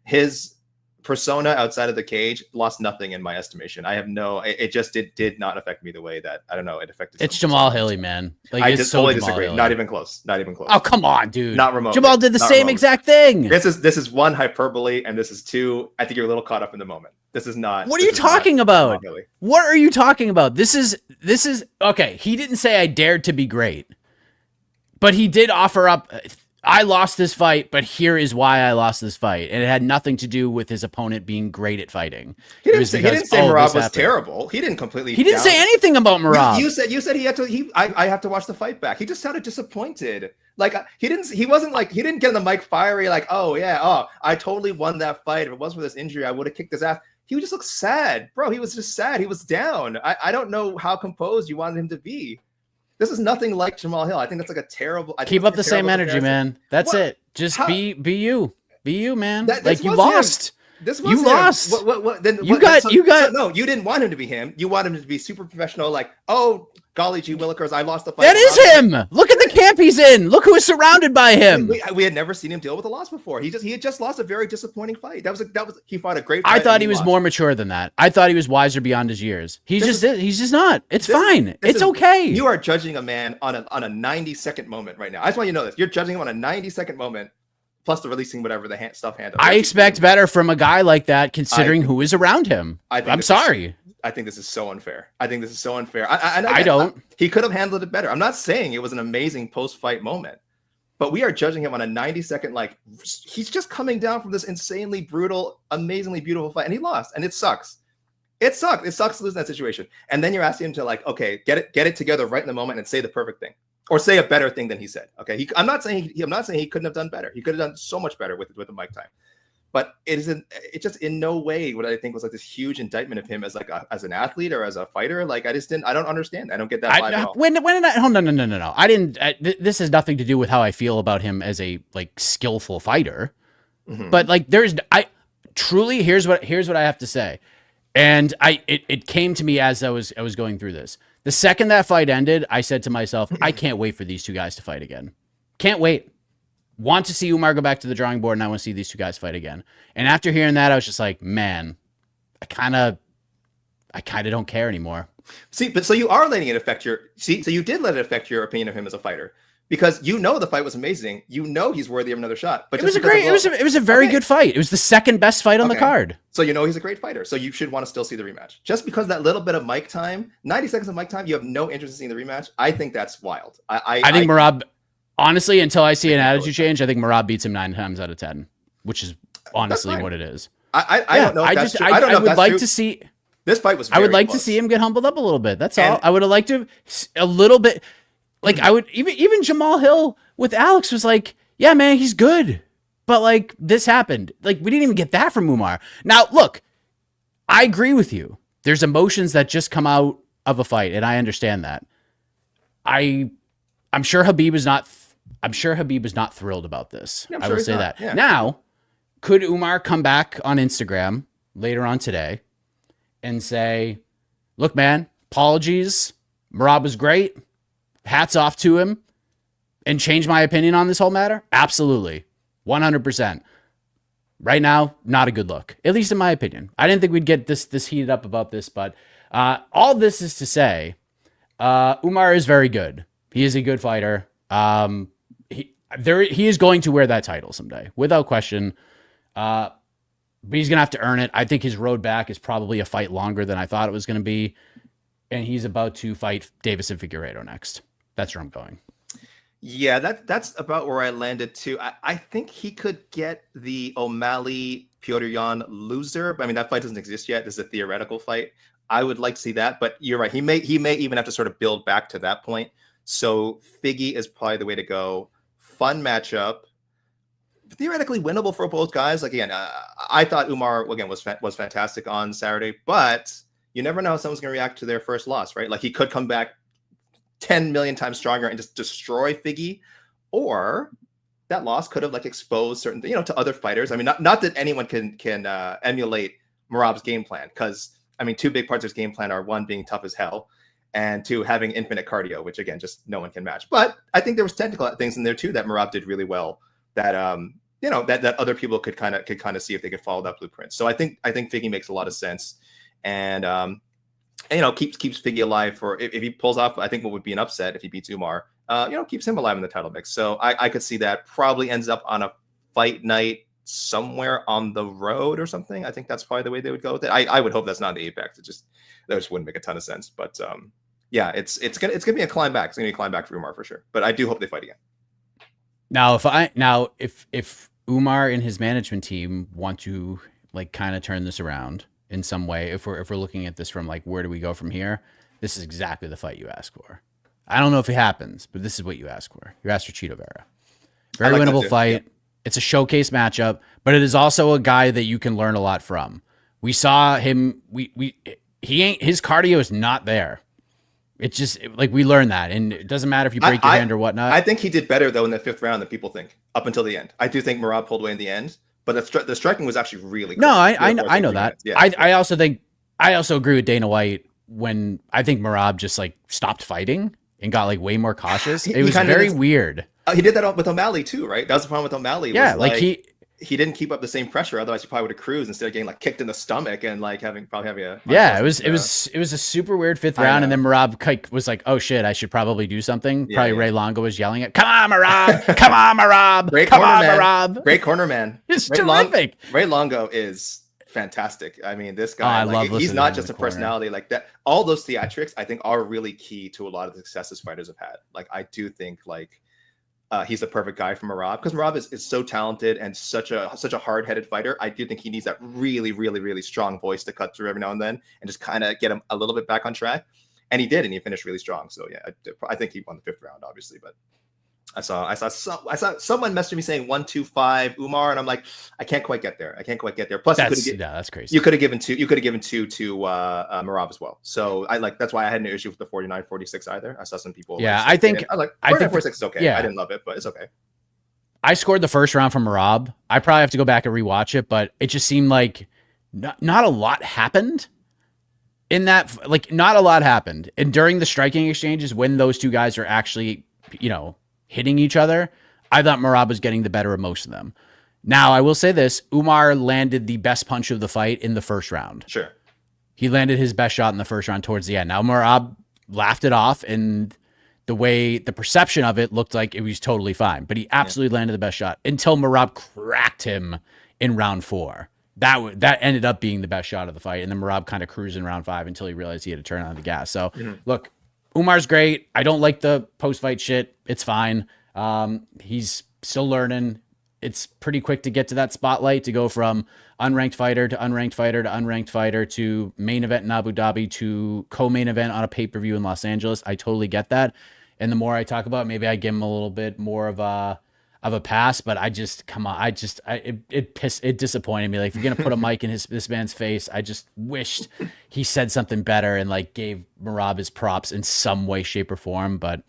His persona outside of the cage lost nothing in my estimation. It just did not affect me the way that, I don't know, it affected. It's Jamal Hilly, man. I just totally disagree. Hilly. Not even close. Oh, come on, dude. Not remote. Jamal did the same exact thing. This is one, hyperbole, and this is two, I think you're a little caught up in the moment. This is not. What are you talking about? What are you talking about? This is okay. He didn't say I dared to be great, but he did offer up, I lost this fight, but here is why I lost this fight. And it had nothing to do with his opponent being great at fighting. He didn't say Merab was terrible. He didn't completely. He didn't say anything about Merab. You said he had to. I have to watch the fight back. He just sounded disappointed. He didn't get on the mic fiery. I totally won that fight. If it wasn't for this injury, I would have kicked his ass. He just looked sad, bro. He was just sad. He was down. I don't know how composed you wanted him to be. This is nothing like Jamal Hill. I think that's a terrible. Keep up the same energy, man. That's it. Just be you, man. This you was lost. Him. This was you him. lost. What? Then you got. No, you didn't want him to be him. You want him to be super professional. Like, oh, golly gee willikers, I lost the fight. That is him. Look at the camp he's in. Look who is surrounded by him. We had never seen him deal with a loss before. He had just lost a very disappointing fight. He fought a great fight. I thought he was more mature than that. I thought he was wiser beyond his years. He's just not. It's fine. It's okay. You are judging a man on a 90-second moment right now. I just want you to know this. You're judging him on a 90-second moment. Plus the releasing whatever the stuff handle. I expect better from a guy like that, considering who is around him. I'm sorry. I think this is so unfair. I I don't. He could have handled it better. I'm not saying it was an amazing post-fight moment, but we are judging him on a 90-second, like, he's just coming down from this insanely brutal, amazingly beautiful fight, and he lost, and it sucks. It sucks. It sucks to lose in that situation. And then you're asking him to, like, okay, get it together right in the moment and say the perfect thing. Or say a better thing than he said. Okay, I'm not saying he couldn't have done better. He could have done so much better with the mic time. But it just in no way what I think was like this huge indictment of him as like as an athlete or as a fighter. Like I don't understand. I don't get that vibe at all. When did I? Oh, no. I didn't. This has nothing to do with how I feel about him as a like skillful fighter. Mm-hmm. But like truly here's what I have to say. And it came to me as I was going through this. The second that fight ended, I said to myself, I can't wait for these two guys to fight again. Can't wait. Want to see Umar go back to the drawing board, and I want to see these two guys fight again. And after hearing that, I was just like, man, I kind of don't care anymore. See, but so you are letting it affect so you did let it affect your opinion of him as a fighter. Because the fight was amazing. He's worthy of another shot. But it was a very good fight. It was the second best fight on the card. So he's a great fighter. So you should want to still see the rematch. Just because that little bit of mic time, 90 seconds of mic time, you have no interest in seeing the rematch. I think that's wild. I think Merab, honestly, until I see an attitude change, I think Merab beats him 9 times out of 10, which is honestly what it is. I don't know. I would like to see. This fight was. I would like to see him get humbled up a little bit. That's all. I would have liked to a little bit. Like I would even Jamal Hill with Alex was like, yeah, man, he's good. But like this happened. Like we didn't even get that from Umar. Now, look, I agree with you. There's emotions that just come out of a fight, and I understand that. I'm sure Habib was not thrilled about this. Yeah, I will say that. Yeah. Now, could Umar come back on Instagram later on today and say, look, man, apologies. Merab was great. Hats off to him, and change my opinion on this whole matter? Absolutely. 100%. Right now, not a good look, at least in my opinion. I didn't think we'd get this heated up about this, but all this is to say, Umar is very good. He is a good fighter. He is going to wear that title someday, without question. But he's going to have to earn it. I think his road back is probably a fight longer than I thought it was going to be, and he's about to fight Davis and Figueiredo next. That's where I'm going. Yeah, that's about where I landed too. I think he could get the O'Malley Petr Yan loser. I mean, that fight doesn't exist yet. This is a theoretical fight. I would like to see that, but you're right. He may even have to sort of build back to that point. So Figgy is probably the way to go. Fun matchup, theoretically winnable for both guys. Like again, I thought Umar again was fantastic on Saturday, but you never know how someone's going to react to their first loss, right? Like he could come back 10 million times stronger and just destroy Figgy, or that loss could have like exposed certain things, to other fighters. I mean, not that anyone can emulate Merab's game plan, because I mean, two big parts of his game plan are one, being tough as hell, and two, having infinite cardio, which again, just no one can match. But I think there was technical things in there too that Merab did really well, that that other people could kind of see if they could follow that blueprint. So I think Figgy makes a lot of sense, and keeps Figgy alive for if he pulls off, I think what would be an upset if he beats Umar, keeps him alive in the title mix. So I could see that probably ends up on a fight night somewhere on the road or something. I think that's probably the way they would go with it. I would hope that's not the Apex. That just wouldn't make a ton of sense. But yeah, it's gonna be a climb back. It's gonna be a climb back for Umar for sure. But I do hope they fight again. Now, if Umar and his management team want to like kind of turn this around in some way, if we're looking at this from like where do we go from here, this is exactly the fight you ask for. I don't know if it happens, but this is what you ask for. You ask for Chito Vera. Very winnable fight. Yeah. It's a showcase matchup, but it is also a guy that you can learn a lot from. We saw him. His cardio is not there. It's just like we learned that, and it doesn't matter if you break your hand or whatnot. I think he did better though in the 5th round than people think up until the end. I do think Merab pulled away in the end, but the striking was actually really no. I know that. Yeah, I also think I also agree with Dana White when I think Merab just like stopped fighting and got like way more cautious. It was very weird. He did that with O'Malley too, right? That was the problem with O'Malley. Yeah, like he didn't keep up the same pressure. Otherwise, he probably would have cruised instead of getting like kicked in the stomach and like having a yeah. It was a super weird 5th round, and then Merab was like, "Oh shit, I should probably do something." Probably Ray Longo was yelling it, "Come on, Merab! Come on, Merab! Merab! Great corner man! It's terrific." Ray Longo is fantastic. I mean, this guy, he's not just a personality like that. All those theatrics, I think, are really key to a lot of the successes fighters have had. Like, I do think he's the perfect guy for Merab because Merab is so talented and such a hard-headed fighter. I do think he needs that really, really, really strong voice to cut through every now and then and just kind of get him a little bit back on track. And he did, and he finished really strong. So yeah, I think he won the 5th round, obviously, but. I saw someone messaging me saying 1-2-5 Umar, and I'm like, I can't quite get there. Plus, that's crazy. You could have given two to Merab as well. So that's why I had no issue with the 49-46 either. I saw some people. Yeah, I think 49-46 is okay. Yeah. I didn't love it, but it's okay. I scored the first round from Merab. I probably have to go back and rewatch it, but it just seemed like not a lot happened. In that, like, not a lot happened. And during the striking exchanges, when those two guys are actually, hitting each other, I thought Merab was getting the better of most of them. Now, I will say this, Umar landed the best punch of the fight in the first round. Sure. He landed his best shot in the first round towards the end. Now, Merab laughed it off, and the perception of it looked like it was totally fine, but he absolutely landed the best shot until Merab cracked him in round 4. That ended up being the best shot of the fight, and then Merab kind of cruised in round 5 until he realized he had to turn on the gas. So, look, Umar's great. I don't like the post-fight shit. It's fine. He's still learning. It's pretty quick to get to that spotlight, to go from unranked fighter to unranked fighter to unranked fighter to main event in Abu Dhabi to co-main event on a pay-per-view in Los Angeles. I totally get that. And the more I talk about it, maybe I give him a little bit more of a pass, but it disappointed me. Like, if you're going to put a mic in this man's face, I just wished he said something better and like gave Merab his props in some way, shape, or form, but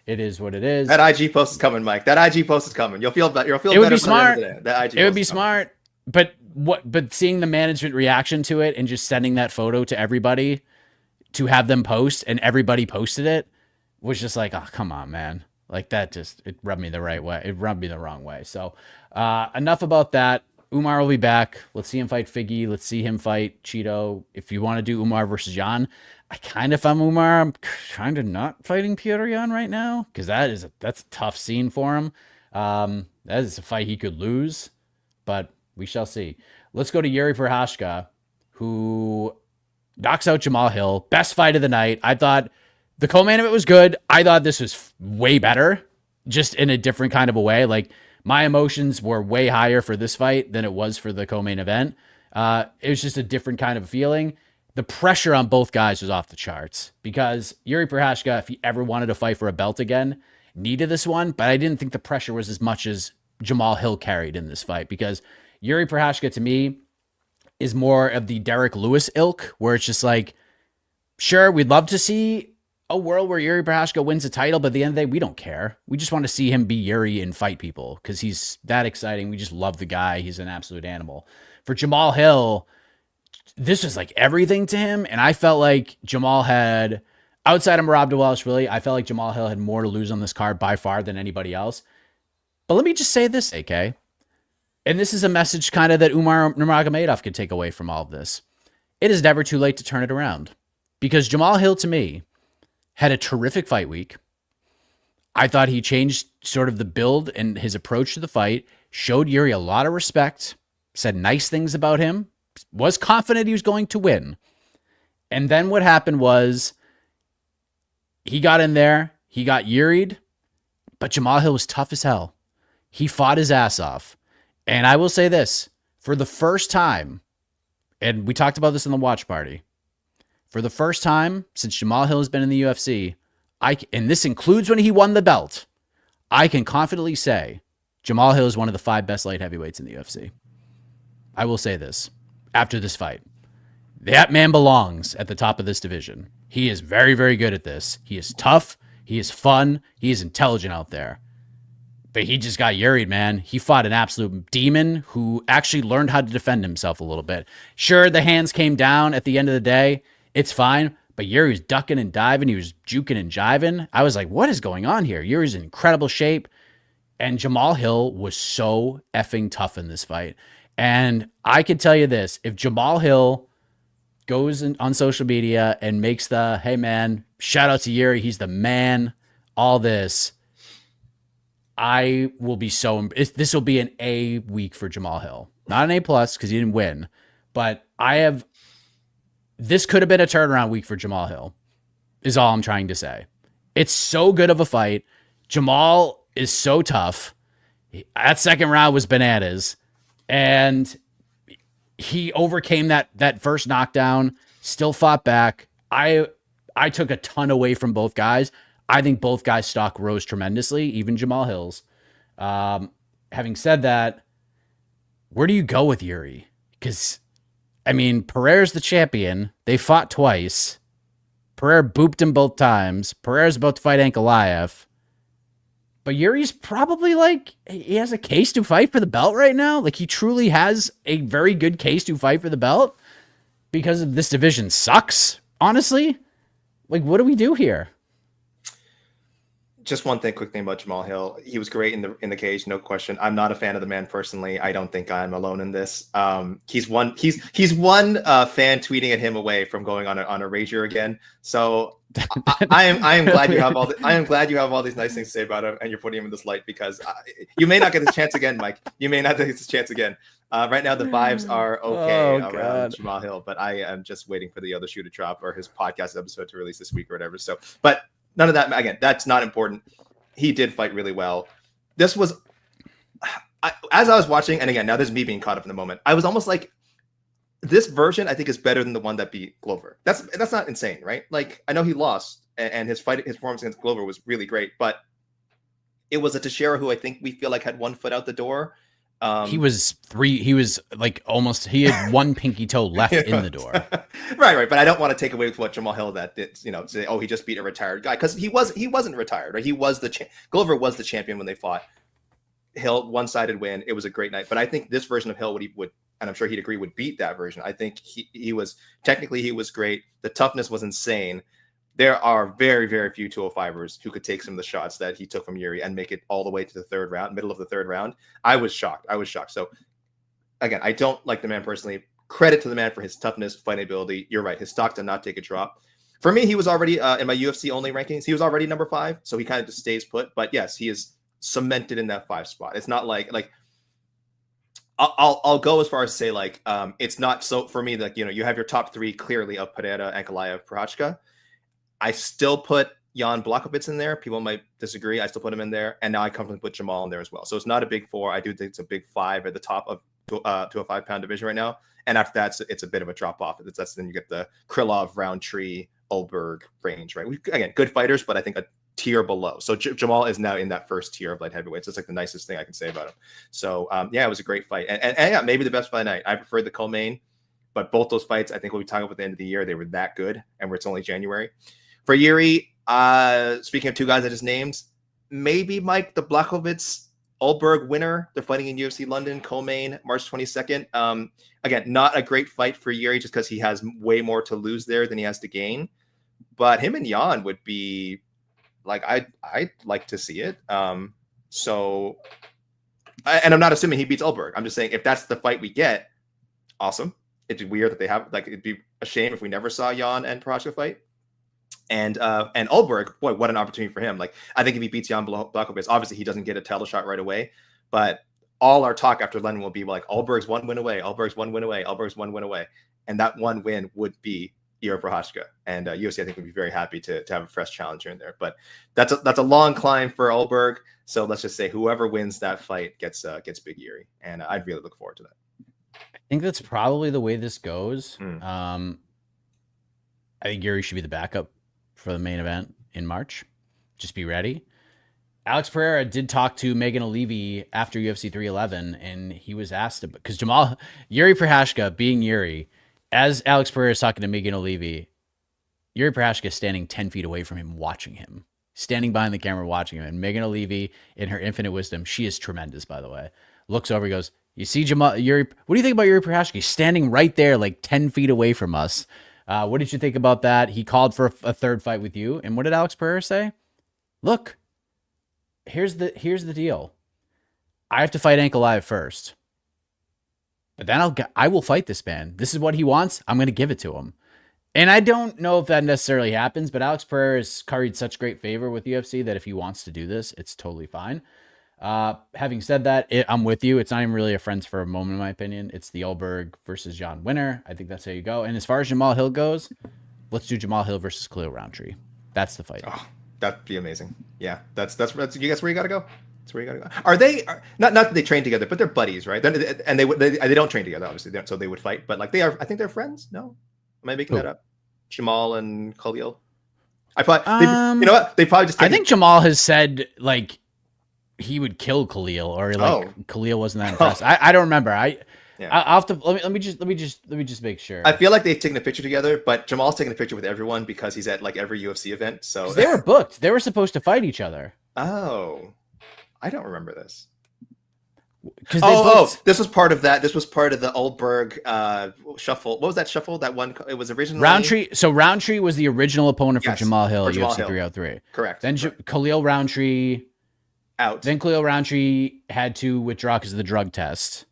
it is what it is. That IG post is coming, Mike. That IG post is coming. You'll feel better. It would be smart. It would be smart, but seeing the management reaction to it and just sending that photo to everybody to have them post, and everybody posted it, was just like, oh, come on, man. Like, that it rubbed me the right way. It rubbed me the wrong way. So enough about that. Umar will be back. Let's see him fight Figgy. Let's see him fight Cheeto. If you want to do Umar versus Jan, if I'm Umar, I'm kind of not fighting Petr Yan right now, because that's a tough scene for him. That is a fight he could lose, but we shall see. Let's go to Yuri Prochazka, who knocks out Jamal Hill. Best fight of the night. I thought the co-main of it was good. I thought this was way better, just in a different kind of a way. Like, my emotions were way higher for this fight than it was for the co-main event. It was just a different kind of feeling. The pressure on both guys was off the charts, because Yuri Prochazka, if he ever wanted to fight for a belt again, needed this one. But I didn't think the pressure was as much as Jamal Hill carried in this fight, because Yuri Prochazka, to me, is more of the Derek Lewis ilk, where it's just like, sure, we'd love to see a world where Yuri Prochazka wins a title, but at the end of the day, we don't care. We just want to see him be Yuri and fight people, because he's that exciting. We just love the guy. He's an absolute animal. For Jamal Hill, this was like everything to him, and I felt like Jamal had, outside of Merab Dvalishvili, I felt like Jamal Hill had more to lose on this card by far than anybody else. But let me just say this, AK, and this is a message kind of that Umar Nurmagomedov could take away from all of this. It is never too late to turn it around, because Jamal Hill, to me, had a terrific fight week. I thought he changed sort of the build and his approach to the fight, showed Yuri a lot of respect, said nice things about him, was confident he was going to win. And then what happened was, he got in there, he got Yuri'd, but Jamal Hill was tough as hell. He fought his ass off. And I will say this, for the first time, and we talked about this in the watch party, for the first time since Jamal Hill has been in the UFC, and this includes when he won the belt, I can confidently say Jamal Hill is one of the 5 best light heavyweights in the UFC. I will say this after this fight. That man belongs at the top of this division. He is very, very good at this. He is tough. He is fun. He is intelligent out there. But he just got Yuri'd, man. He fought an absolute demon who actually learned how to defend himself a little bit. Sure, the hands came down at the end of the day. It's fine. But Yuri was ducking and diving. He was juking and jiving. I was like, what is going on here? Yuri's in incredible shape. And Jamal Hill was so effing tough in this fight. And I can tell you this. If Jamal Hill goes on social media and makes the, hey, man, shout out to Yuri. He's the man. All this. I will be so, this will be an A week for Jamal Hill. Not an A plus because he didn't win. But this could have been a turnaround week for Jamal Hill, is all I'm trying to say. It's so good of a fight. Jamal is so tough. That second round was bananas. And he overcame that first knockdown, still fought back. I took a ton away from both guys. I think both guys' stock rose tremendously, even Jamal Hill's. Having said that, where do you go with Yuri? Because, I mean, Pereira's the champion. They fought twice. Pereira booped him both times. Pereira's about to fight Ankalaev. But Yuri's probably he has a case to fight for the belt right now. Like, he truly has a very good case to fight for the belt because this division sucks, honestly. Like, what do we do here? Just one quick thing about Jamal Hill. He was great in the cage, no question. I'm not a fan of the man personally. I don't think I'm alone in this. He's one fan tweeting at him away from going on a rager again. So I am glad you have all these nice things to say about him, and you're putting him in this light because you may not get this chance again, Mike. You may not get this chance again. Right now the vibes are okay around Jamal Hill, but I am just waiting for the other shoe to drop or his podcast episode to release this week or whatever. So, but none of that, again, that's not important. He did fight really well. This was, as I was watching, and again, now this is me being caught up in the moment. I was almost like, this version I think is better than the one that beat Glover. That's not insane, right? Like, I know he lost, and his performance against Glover was really great, but it was a Teixeira who I think we feel like had one foot out the door. He had one pinky toe left in the door. Right. But I don't want to take away with what Jamal Hill that did, say, oh, he just beat a retired guy. Because he wasn't retired, right? He was Glover was the champion when they fought. Hill, one-sided win. It was a great night. But I think this version of Hill would, and I'm sure he'd agree, would beat that version. I think he was great. The toughness was insane. There are very, very few 205ers who could take some of the shots that he took from Yuri and make it all the way to the third round, middle of the third round. I was shocked. So, again, I don't like the man personally. Credit to the man for his toughness, fighting ability. You're right. His stock did not take a drop. For me, he was already in my UFC only rankings. He was already number 5, so he kind of just stays put. But yes, he is cemented in that 5 spot. It's not like I'll go as far as say it's not so for me that you have your top 3 clearly of Pereira, Ankalaev, Prochazka. I still put Jan Blachowicz in there. People might disagree. I still put him in there. And now I comfortably put Jamal in there as well. So it's not a big 4. I do think it's a big 5 at the top of to a 5-pound division right now. And after that, it's a bit of a drop off. Then you get the Krylov, Roundtree, Ulberg range, right? Again, good fighters, but I think a tier below. So Jamal is now in that first tier of light heavyweights. It's like the nicest thing I can say about him. So it was a great fight. And yeah, maybe the best fight of the night. I preferred the co-main, but both those fights, I think we'll be talking about at the end of the year, they were that good. And it's only January. For Yuri, speaking of 2 guys I just named, maybe Mike, the Blachowicz Ulberg winner. They're fighting in UFC London, co-main, March 22nd. Again, not a great fight for Yuri just because he has way more to lose there than he has to gain. But him and Jan would be I'd like to see it. And I'm not assuming he beats Ulberg. I'm just saying if that's the fight we get, awesome. It'd be weird that they have it'd be a shame if we never saw Jan and Prochazka fight. And Ulberg, boy, what an opportunity for him. I think if he beats Jan Blachowicz, obviously he doesn't get a title shot right away, but all our talk after London will be Ulberg's 1 win away, Ulberg's 1 win away, Ulberg's 1 win away. And that 1 win would be Yuri Prochazka. And UFC, I think, would be very happy to have a fresh challenger in there. But that's a long climb for Ulberg. So let's just say whoever wins that fight gets big Yuri. And I'd really look forward to that. I think that's probably the way this goes. I think Yuri should be the backup for the main event in March. Just be ready. Alex Pereira did talk to Megan O'Leary after UFC 311, and he was asked about, because Yuri Prochazka being Yuri, as Alex Pereira is talking to Megan O'Leary, Yuri Prochazka is standing 10 feet away from him, watching him, standing behind the camera, watching him. And Megan O'Leary, in her infinite wisdom, she is tremendous, by the way, looks over, goes, "You see Yuri, what do you think about Yuri Prochazka? He's standing right there, like 10 feet away from us. What did you think about that? He called for a third fight with you." And what did Alex Pereira say? "Look, here's the deal. I have to fight Ankalaev first. But then I will fight this man. This is what he wants. I'm going to give it to him." And I don't know if that necessarily happens, but Alex Pereira has curried such great favor with UFC that if he wants to do this, it's totally fine. Having said that, I'm with you. It's not even really a friends for a moment, in my opinion. It's the Ulberg versus John winner. I think that's how you go. And as far as Jamal Hill goes, let's do Jamal Hill versus Khalil Roundtree. That's the fight. Oh, that'd be amazing. Yeah, that's you guess where you got to go. That's where you gotta go. Are they not that they train together, but they're buddies, right? And they don't train together, obviously, so they would fight. But like they are, I think they're friends. No, am I making that up? Jamal and Khalil. I probably, you know what? They probably just. I think Jamal has said like he would kill Khalil, or like Khalil wasn't that impressed. I don't remember. I'll have to let me just make sure. I feel like they've taken a picture together, but Jamal's taking a picture with everyone because he's at like every UFC event. So they were booked. They were supposed to fight each other. Oh. I don't remember this. This was part of that. This was part of the Ulberg shuffle. What was that shuffle? That one? It was originally Roundtree. So Roundtree was the original opponent for Jamal Hill, UFC 303. Correct. Then Khalil Roundtree out. Then Khalil Roundtree had to withdraw because of the drug test,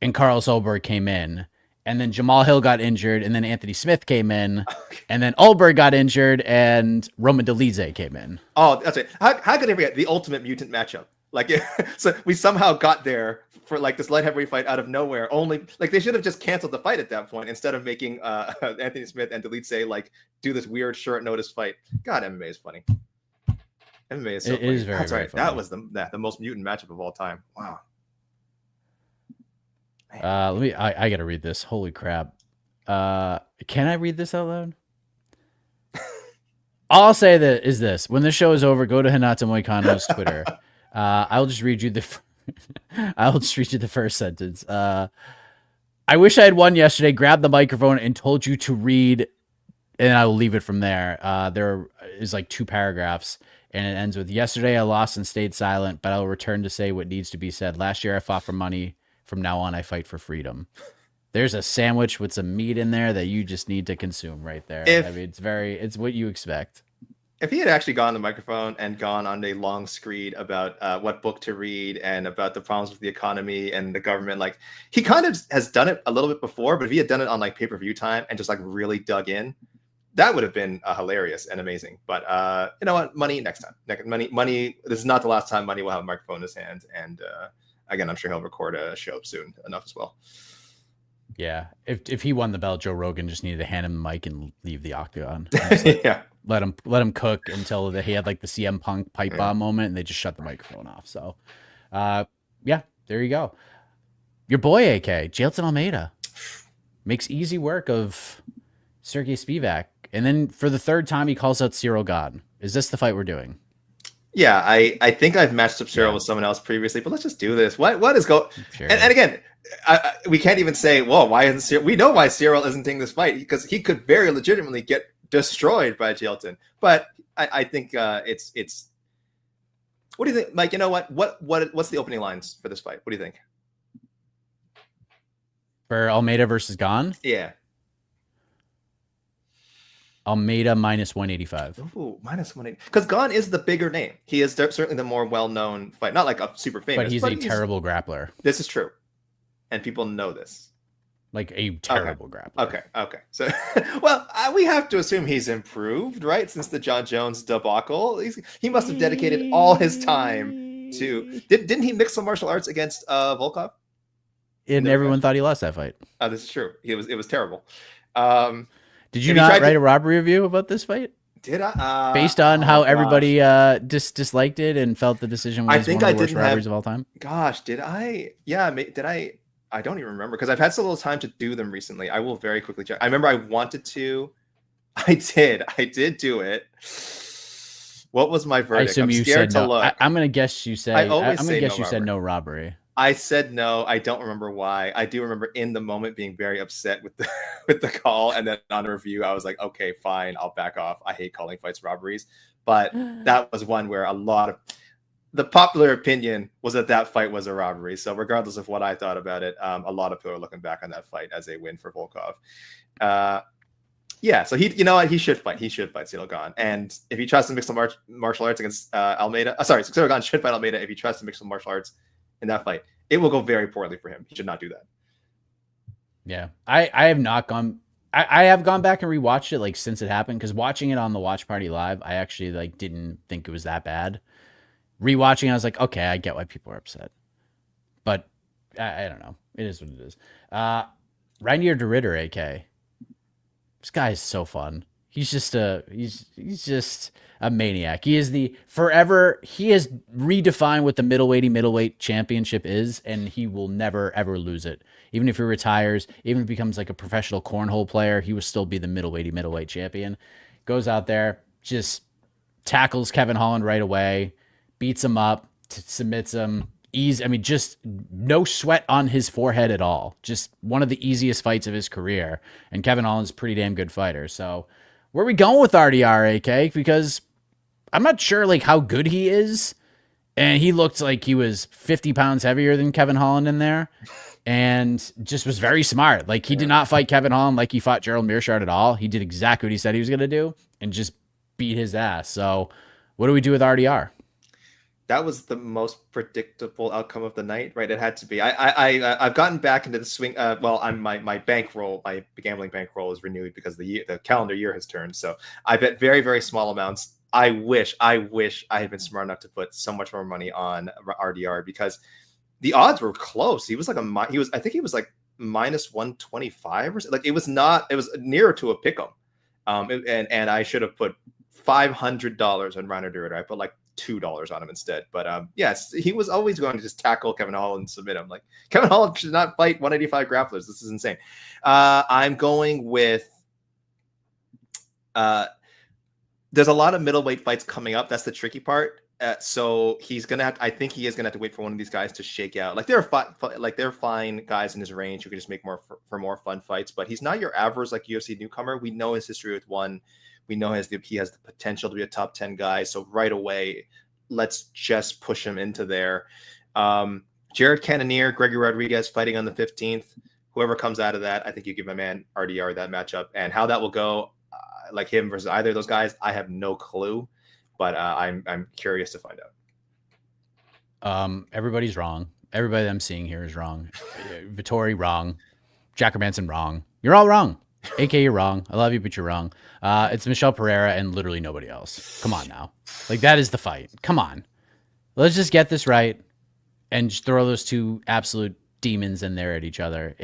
and Carlos Ulberg came in. And then Jamal Hill got injured, and then Anthony Smith came in, and then Ulberg got injured, and Roman Dolidze came in. Oh, that's it. How could I forget the ultimate mutant matchup? Like, so we somehow got there for like this light heavyweight fight out of nowhere. Only like they should have just canceled the fight at that point instead of making Anthony Smith and Dolidze like do this weird short notice fight. God, MMA is funny. MMA is so funny. Is very, that's very right. funny. That was the most mutant matchup of all time. Wow. I gotta read this. Holy crap. Can I read this out loud? All I'll say that is this: when this show is over, go to Renato Moicano's Twitter. I'll just read you the first sentence. I wish I had won yesterday, grabbed the microphone and told you to read, and I will leave it from there. There is like 2 paragraphs, and it ends with, "Yesterday I lost and stayed silent, but I will return to say what needs to be said. Last year I fought for money. From now on, I fight for freedom." There's a sandwich with some meat in there that you just need to consume right there. I mean, it's what you expect. If he had actually gone on the microphone and gone on a long screed about what book to read and about the problems with the economy and the government, like he kind of has done it a little bit before, but if he had done it on like pay-per-view time and just like really dug in, that would have been hilarious and amazing. But you know what? Money next time. Money. This is not the last time Money will have a microphone in his hand. And again, I'm sure he'll record a show soon enough as well. Yeah. If he won the belt, Joe Rogan just needed to hand him the mic and leave the octagon. Yeah. Let him cook until he had like the CM Punk pipe bomb moment, and they just shut the microphone off. So, yeah, there you go. Your boy AK Jailton Almeida makes easy work of Sergey Spivak, and then for the 3rd time he calls out Cyril God. Is this the fight we're doing? Yeah, I think I've matched up Cyril with someone else previously, but let's just do this. What is going? Sure. And again, we can't even say, well, why isn't Cyril? We know why Cyril isn't taking this fight because he could very legitimately get destroyed by Jailton. But I think it's. What do you think, Mike? You know what's the opening lines for this fight? What do you think? For Almeida versus Gane? Yeah. Almeida minus 185. Ooh, minus 180. Because Gane is the bigger name. He is certainly the more well-known fight. Not like a super famous. But he's a terrible grappler. This is true. And people know this. Like a terrible grappler. Okay. So, well, we have to assume he's improved, right? Since the John Jones debacle. He must have dedicated all his time to... Didn't he mix some martial arts against Volkov? And everyone thought he lost that fight. Oh, this is true. It was terrible. Did you not write a robbery review about this fight? Did I? Based on how everybody disliked it and felt the decision was one of the worst robberies of all time? Gosh, did I? Yeah, did I? I don't even remember because I've had so little time to do them recently. I will very quickly check. I remember I wanted to. I did do it. What was my verdict? I assume I'm you said no. I'm going to guess you said. I'm going to guess you said no robbery. I said no. I don't remember why. I do remember in the moment being very upset with the with the call, and then on review, I was like, okay, fine, I'll back off. I hate calling fights robberies, but that was one where a lot of the popular opinion was that that fight was a robbery. So regardless of what I thought about it, a lot of people are looking back on that fight as a win for Volkov. Yeah, so you know what, he should fight. He should fight Ciryl Gane, and if he tries to mix some martial arts against Almeida, Ciryl Gane should fight Almeida if he tries to mix some martial arts in that fight. It will go very poorly for him. He should not do that. Yeah, I have not gone. I have gone back and rewatched it like since it happened, because watching it on the watch party live, I actually like didn't think it was that bad. Rewatching, I was like, okay, I get why people are upset, but I don't know. It is what it is. Reinier de Ridder, AK. This guy is so fun. He's just a maniac. He is he has redefined what the middleweight championship is, and he will never ever lose it. Even if he retires, even if he becomes like a professional cornhole player, he will still be the middleweight champion. Goes out there, just tackles Kevin Holland right away, beats him up, submits him. Just no sweat on his forehead at all. Just one of the easiest fights of his career. And Kevin Holland's a pretty damn good fighter. So where are we going with RDR, AK? Because I'm not sure like how good he is. And he looked like he was 50 pounds heavier than Kevin Holland in there. And just was very smart. Like he did not fight Kevin Holland like he fought Gerald Meerschaert at all. He did exactly what he said he was going to do and just beat his ass. So what do we do with RDR? That was the most predictable outcome of the night, right? It had to be. I've gotten back into the swing. My bankroll, my gambling bankroll is renewed because the calendar year has turned. So I bet very, very small amounts. I wish I had been smart enough to put so much more money on RDR, because the odds were close. I think he was like minus 125 or something. Like it was nearer to a pick'em. And I should have put $500 on Reinier de Ridder. I put like $2 on him instead. But yes, he was always going to just tackle Kevin Holland and submit him. Like Kevin Holland should not fight 185 grapplers. This is insane. I'm going with there's a lot of middleweight fights coming up. That's the tricky part. So I think he is gonna have to wait for one of these guys to shake out. Like there are fine guys in his range who can just make more for more fun fights, but he's not your average like UFC newcomer. We know his history with one. We know he has the potential to be a top 10 guy. So right away, let's just push him into there. Jared Cannonier, Gregory Rodriguez fighting on the 15th. Whoever comes out of that, I think you give my man RDR that matchup. And how that will go, like him versus either of those guys, I have no clue. But I'm curious to find out. Everybody's wrong. Everybody that I'm seeing here is wrong. Vittori wrong. Jack Hermanson wrong. You're all wrong. AK, you're wrong. I love you, but you're wrong. It's Michelle Pereira and literally nobody else. Come on now. Like, that is the fight. Come on. Let's just get this right and just throw those two absolute demons in there at each other.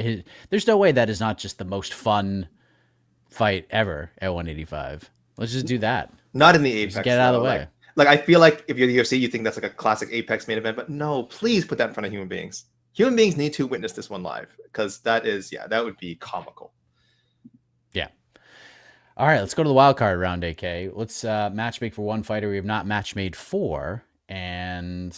There's no way that is not just the most fun fight ever at 185. Let's just do that. Not in the Apex. Just get it out of the way. Like I feel like if you're the UFC, you think that's like a classic Apex main event, but no, please put that in front of human beings. Human beings need to witness this one live, because that would be comical. Yeah. All right, let's go to the wild card round, AK. Let's match make for one fighter we have not match made for, and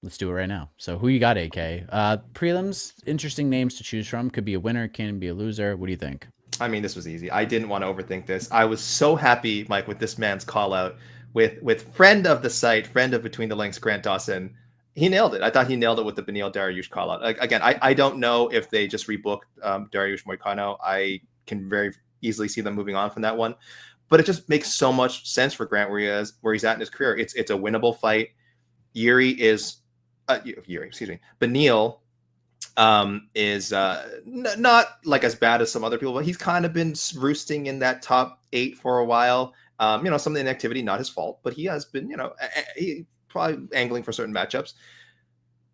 let's do it right now. So who you got, AK? Prelims, interesting names to choose from. Could be a winner, can be a loser. What do you think? I mean, this was easy. I didn't want to overthink this. I was so happy, Mike, with this man's call out with friend of the site, friend of Between the Links, Grant Dawson. He nailed it. I thought he nailed it with the Beneil Dariush call out. Like, again, I don't know if they just rebooked Dariush Moicano. I can very easily see them moving on from that one, but it just makes so much sense for Grant where he's at in his career. It's a winnable fight. Beneil is not like as bad as some other people, but he's kind of been roosting in that top 8 for a while. Some of the inactivity, not his fault, but he has been, he probably angling for certain matchups.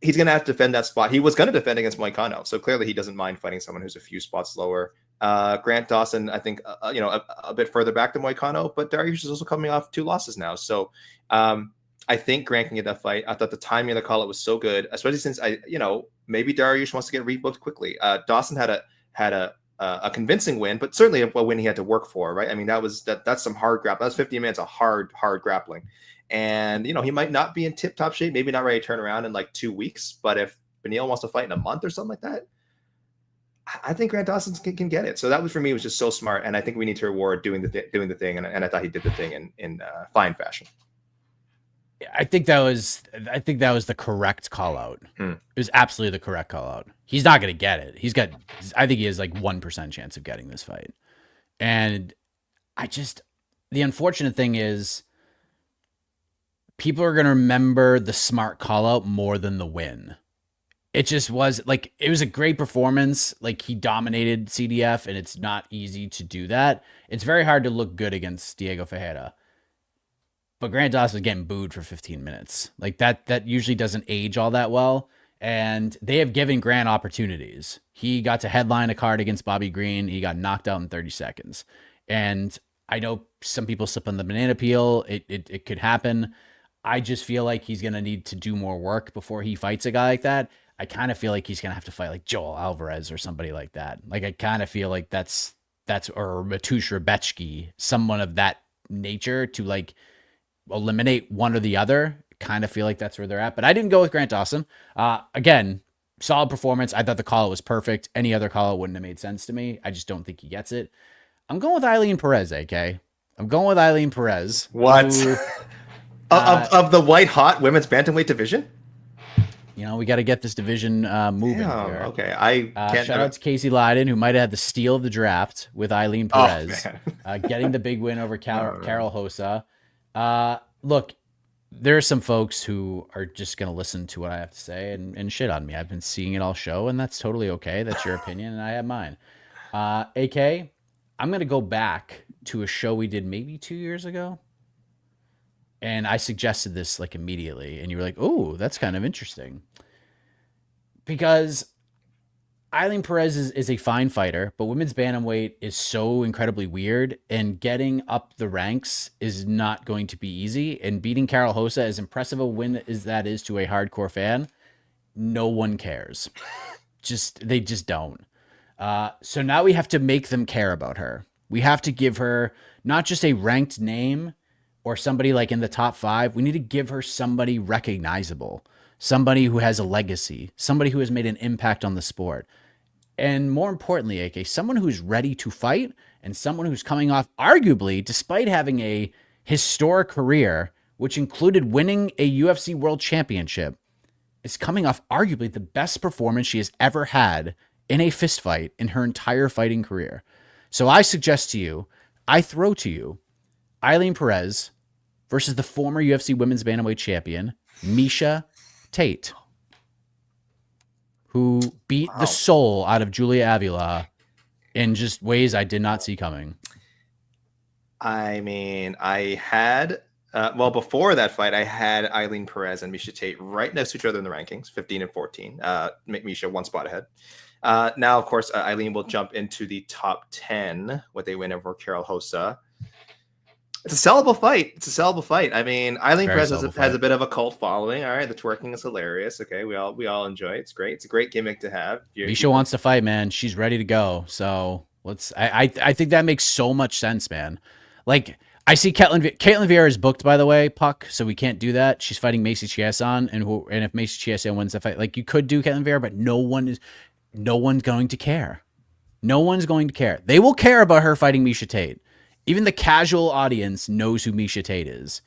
He's going to have to defend that spot. He was going to defend against Moicano, so clearly he doesn't mind fighting someone who's a few spots lower. Grant Dawson, I think, a bit further back than Moicano, but Dariush is also coming off 2 losses now. So I think Grant can get that fight. I thought the timing of the call it was so good, especially since maybe Dariush wants to get rebooked quickly. Dawson had a a convincing win, but certainly a win he had to work for, right? I mean, that's some hard grappling. That's 15 minutes of hard grappling. And, he might not be in tip-top shape, maybe not ready to turn around in like 2 weeks, but if Beneil wants to fight in a month or something like that, I think Grant Dawson can get it. So that was, for me, was just so smart, and I think we need to reward doing the thing, and I thought he did the thing in fine fashion. I think that was the correct call out. It was absolutely the correct call out. He's not going to get it. I think he has like 1% chance of getting this fight. And the unfortunate thing is people are going to remember the smart call out more than the win. It just was like, it was a great performance. Like, he dominated CDF, and it's not easy to do that. It's very hard to look good against Diego Ferreira. But Grant Dawson was getting booed for 15 minutes. Like, that usually doesn't age all that well. And they have given Grant opportunities. He got to headline a card against Bobby Green. He got knocked out in 30 seconds. And I know some people slip on the banana peel. It could happen. I just feel like he's going to need to do more work before he fights a guy like that. I kind of feel like he's going to have to fight like Joel Alvarez or somebody like that. Like, I kind of feel like that's or Matusz Rebecki, someone of that nature, to like eliminate one or the other. Kind of feel like that's where they're at. But I didn't go with Grant Dawson. Again, solid performance. I thought the call was perfect. Any other call wouldn't have made sense to me. I just don't think he gets it. I'm going with Eileen Perez, AK. I'm going with Eileen Perez. What? Who, of the white hot women's bantamweight division? We got to get this division moving here. Okay. I can't. Shout out to Casey Leydon, who might have had the steal of the draft with Eileen Perez, getting the big win over Carol Hosa. Look, there are some folks who are just going to listen to what I have to say and shit on me. I've been seeing it all show, and that's totally okay. That's your opinion, and I have mine. AK, I'm going to go back to a show we did maybe 2 years ago. And I suggested this like immediately, and you were like, "Oh, that's kind of interesting." Because Eileen Perez is a fine fighter, but women's bantamweight is so incredibly weird, and getting up the ranks is not going to be easy. And beating Carol Hosa, as impressive a win as that is to a hardcore fan, no one cares. They just don't. So now we have to make them care about her. We have to give her not just a ranked name or somebody like in the top 5, we need to give her somebody recognizable, somebody who has a legacy, somebody who has made an impact on the sport. And more importantly, AK, someone who's ready to fight, and someone who's coming off, arguably, despite having a historic career, which included winning a UFC World Championship, is coming off arguably the best performance she has ever had in a fist fight in her entire fighting career. So I suggest to you, I throw to you, Eileen Perez versus the former UFC Women's Bantamweight champion, Miesha Tate, who beat the soul out of Julia Avila in just ways I did not see coming. I mean, I had, before that fight, I had Eileen Perez and Miesha Tate right next to each other in the rankings, 15 and 14. Miesha one spot ahead. Now, of course, Eileen will jump into the top 10 with a win over Carol Hosa. It's a sellable fight. I mean, Eileen Perez has a bit of a cult following. All right, the twerking is hilarious. Okay, we all enjoy it. It's great. It's a great gimmick to have. Miesha wants to fight, man. She's ready to go. So I think that makes so much sense, man. Like, I see Caitlin Vieira is booked, by the way, Puck, so we can't do that. She's fighting Macy Chiasson, and if Macy Chiasson wins the fight, like, you could do Caitlin Vieira, but no one's going to care. No one's going to care. They will care about her fighting Miesha Tate. Even the casual audience knows who Miesha Tate is.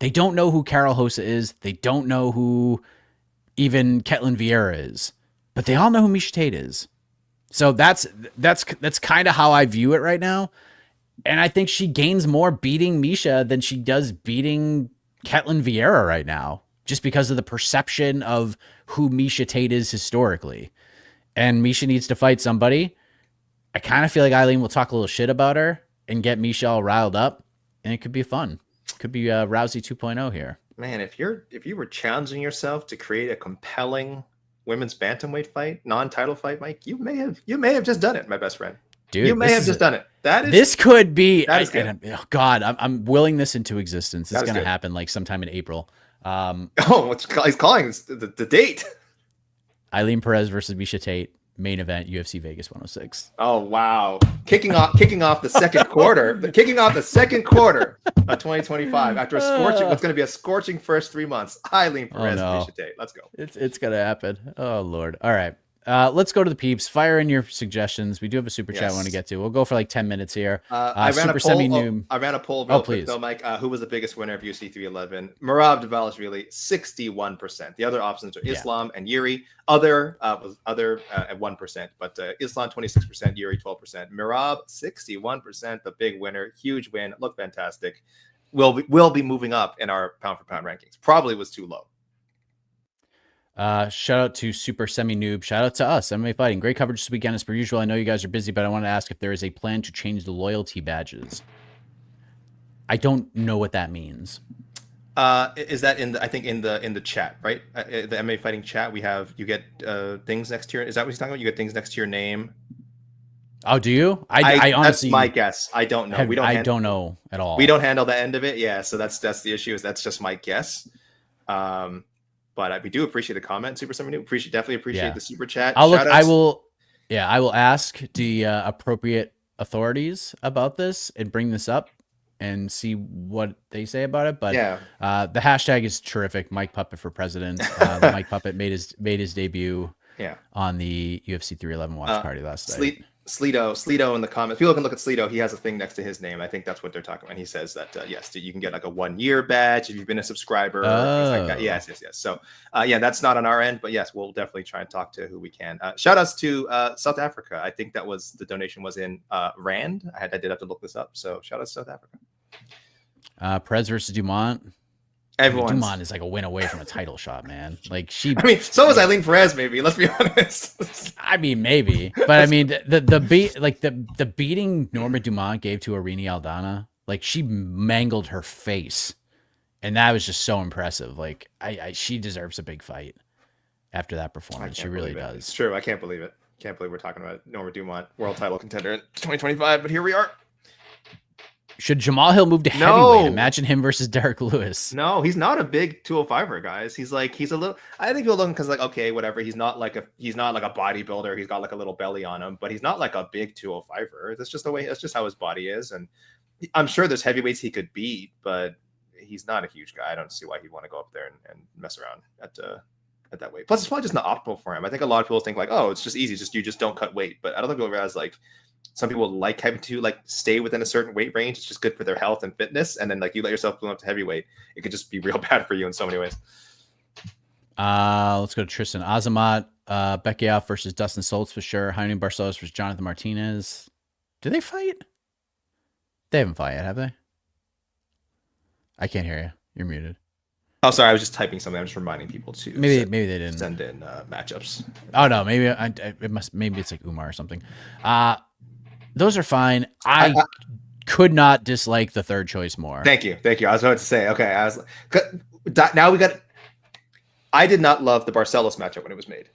They don't know who Carol Hosa is. They don't know who even Caitlin Vieira is. But they all know who Miesha Tate is. So that's kind of how I view it right now. And I think she gains more beating Miesha than she does beating Caitlin Vieira right now, just because of the perception of who Miesha Tate is historically. And Miesha needs to fight somebody. I kind of feel like Eileen will talk a little shit about her and get Miesha all riled up, and it could be fun. It could be Rousey 2.0 here. Man, if you were challenging yourself to create a compelling women's bantamweight fight, non-title fight, Mike, you may have just done it, my best friend. Dude, you may have just done it. This could be. Oh God, I'm willing this into existence. It's going to happen like sometime in April. He's calling the date. Eileen Perez versus Miesha Tate. main event UFC Vegas 106. Oh wow! Kicking off the second quarter, of 2025 after what's going to be a scorching first 3 months. Eileen Perez and Miesha Tate. Let's go. It's gonna happen. Oh Lord. All right. Let's go to the peeps. Fire in your suggestions. We do have a super chat I want to get to. We'll go for like 10 minutes here. I ran a poll. Real quick, though, Mike. Who was the biggest winner of UFC 311? Merab Dvalishvili, 61%. The other options are Islam and Yuri. Other at 1%, but Islam 26%, Yuri 12%. Merab 61%, the big winner. Huge win. Looked fantastic. Will be moving up in our pound for pound rankings. Probably was too low. Shout out to Super Semi Noob. Shout out to us, MMA Fighting. Great coverage this weekend as per usual. I know you guys are busy, but I want to ask if there is a plan to change the loyalty badges. I don't know what that means. Is that in the chat, right? The MMA Fighting chat, you get things next to your. Is that what he's talking about? You get things next to your name. Oh, do you? I honestly, that's my guess. I don't know. I don't know at all. We don't handle the end of it. Yeah, so that's the issue. Is that's just my guess. But we do appreciate the comment, Super Semi Noob. Definitely appreciate the super chat. I will ask the appropriate authorities about this and bring this up and see what they say about it. But the hashtag is terrific. Mike Puppet for president. Mike Puppet made his debut on the UFC 311 watch party last night. Sleeto in the comments. People can look at Sleeto. He has a thing next to his name. I think that's what they're talking about. And he says that yes, you can get like a 1-year badge if you've been a subscriber. Things like that. Yes. So that's not on our end, but yes, we'll definitely try and talk to who we can. Shout outs to South Africa. I think that was the donation was in Rand. I did have to look this up. So shout out to South Africa. Perez versus Dumont. Dumont is like a win away from a title shot, man. Like so was Eileen Perez, maybe. Let's be honest. I mean, maybe, but I mean, the beating Norma Dumont gave to Irene Aldana, like she mangled her face, and that was just so impressive. Like she deserves a big fight after that performance. She really does. It's true. I can't believe it. Can't believe we're talking about Norma Dumont, world title contender in 2025, but here we are. Should Jamal Hill move to heavyweight? Imagine him versus Derek Lewis. No, he's not a big 205er, guys. He's a little. I think people look because like okay, whatever. He's not like a bodybuilder. He's got like a little belly on him, but he's not like a big 205er. That's just the way. That's just how his body is, and I'm sure there's heavyweights he could beat, but he's not a huge guy. I don't see why he'd want to go up there and mess around at that weight. Plus, it's probably just not optimal for him. I think a lot of people think like, oh, it's just easy. You just don't cut weight, but I don't think people realize like. Some people like having to like stay within a certain weight range. It's just good for their health and fitness. And then like you let yourself go up to heavyweight, it could just be real bad for you in so many ways. Let's go to Tristan Azamat, Becchioff versus Dustin Schultz for sure. Jaime Barcelos versus Jonathan Martinez. Do they fight? They haven't fought yet, have they? I can't hear you. You're muted. Oh, sorry. I was just typing something. I'm just reminding people to maybe they didn't send in matchups. Oh no, maybe maybe it's like Umar or something. Those are fine. I could not dislike the third choice more. Thank you. I was about to say, okay, I did not love the Barcelos matchup when it was made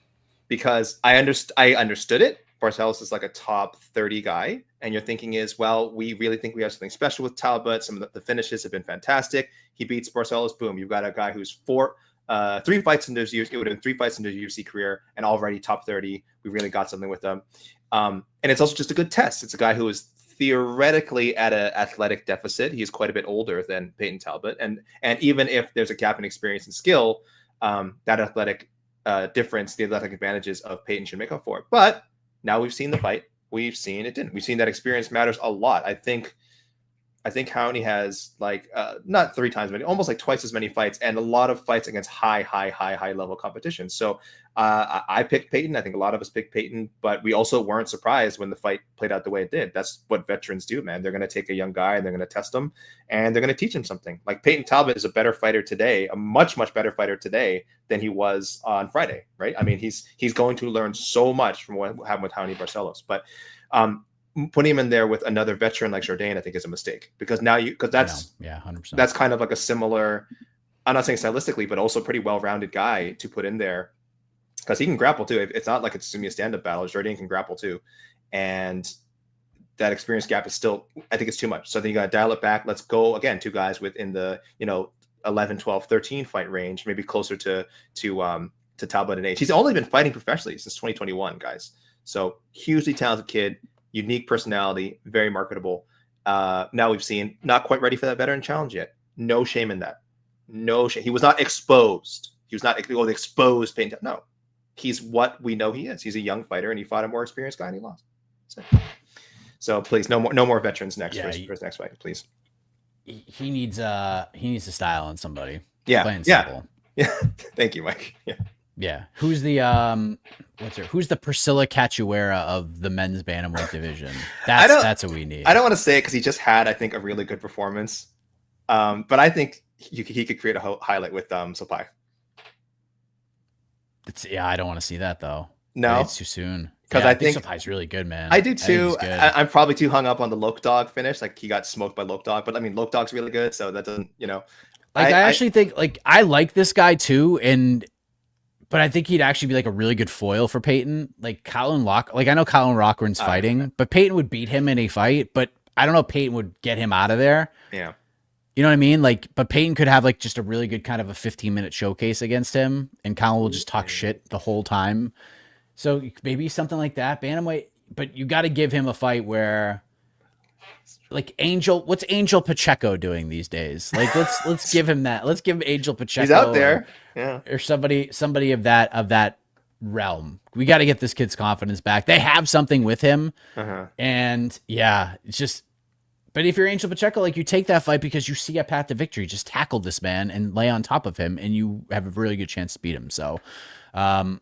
because I understood it. Barcelos is like a top 30 guy. And your thinking is, well, we really think we have something special with Talbot. Some of the finishes have been fantastic. He beats Barcelos. Boom. You've got a guy who's 3 fights into his UFC. It would have been 3 fights into his UFC career and already top 30. We really got something with them. And it's also just a good test. It's a guy who is theoretically at an athletic deficit. He's quite a bit older than Peyton Talbot. And even if there's a gap in experience and skill, that athletic difference, the athletic advantages of Peyton should make up for it. But now we've seen the fight. We've seen it didn't. We've seen that experience matters a lot. I think Howney has like not 3 times many, almost like twice as many fights, and a lot of fights against high level competition. So I picked Peyton. I think a lot of us picked Peyton, but we also weren't surprised when the fight played out the way it did. That's what veterans do, man. They're going to take a young guy and they're going to test him, and they're going to teach him something. Like Peyton Talbot is a better fighter today, a much better fighter today than he was on Friday, right? I mean, he's going to learn so much from what happened with Howney Barcelos, but putting him in there with another veteran like Jourdain, I think is a mistake because that's 100%. That's kind of like a similar, I'm not saying stylistically, but also pretty well-rounded guy to put in there because he can grapple too. It's not like it's going to be a stand-up battle. Jourdain can grapple too. And that experience gap is still, I think it's too much. So I think you got to dial it back. Let's go again, 2 guys within the, 11, 12, 13 fight range, maybe closer to Talbot in age. He's only been fighting professionally since 2021, guys. So hugely talented kid, unique personality, very marketable. Now we've seen not quite ready for that veteran challenge yet. No shame in that. No shame. He was not exposed. He was not exposed. No, he's what we know he is. He's a young fighter, and he fought a more experienced guy, and he lost. So please, no more veterans next for his next fight, please. He needs to style on somebody. Yeah. Thank you, Mike. Yeah. Who's the Who's the Priscilla Cachoeira of the men's bantamweight division? That's what we need. I don't want to say it because he just had, I think, a really good performance. But I think he could create a highlight with Sopai. I don't want to see that though. No, it's too soon. Because I think Sopai's really good, man. I do too. I'm probably too hung up on the Loke Dog finish. Like he got smoked by Loke Dog, but I mean Loke Dog's really good, so that doesn't, I actually think I like this guy too, but I think he'd actually be like a really good foil for Peyton. Like Colin Lock, I know Colin Rockran's fighting, but Peyton would beat him in a fight, but I don't know if Peyton would get him out of there. Yeah. You know what I mean? But Peyton could have just a really good kind of a 15-minute showcase against him, and Colin will just talk shit the whole time. So maybe something like that, bantamweight. But you got to give him a fight where, what's Angel Pacheco doing these days? Let's give him that. Let's give Angel Pacheco. He's out there, or somebody of that realm. We got to get this kid's confidence back. They have something with him, and it's just. But if you're Angel Pacheco, you take that fight because you see a path to victory. Just tackle this man and lay on top of him, and you have a really good chance to beat him. So, it'll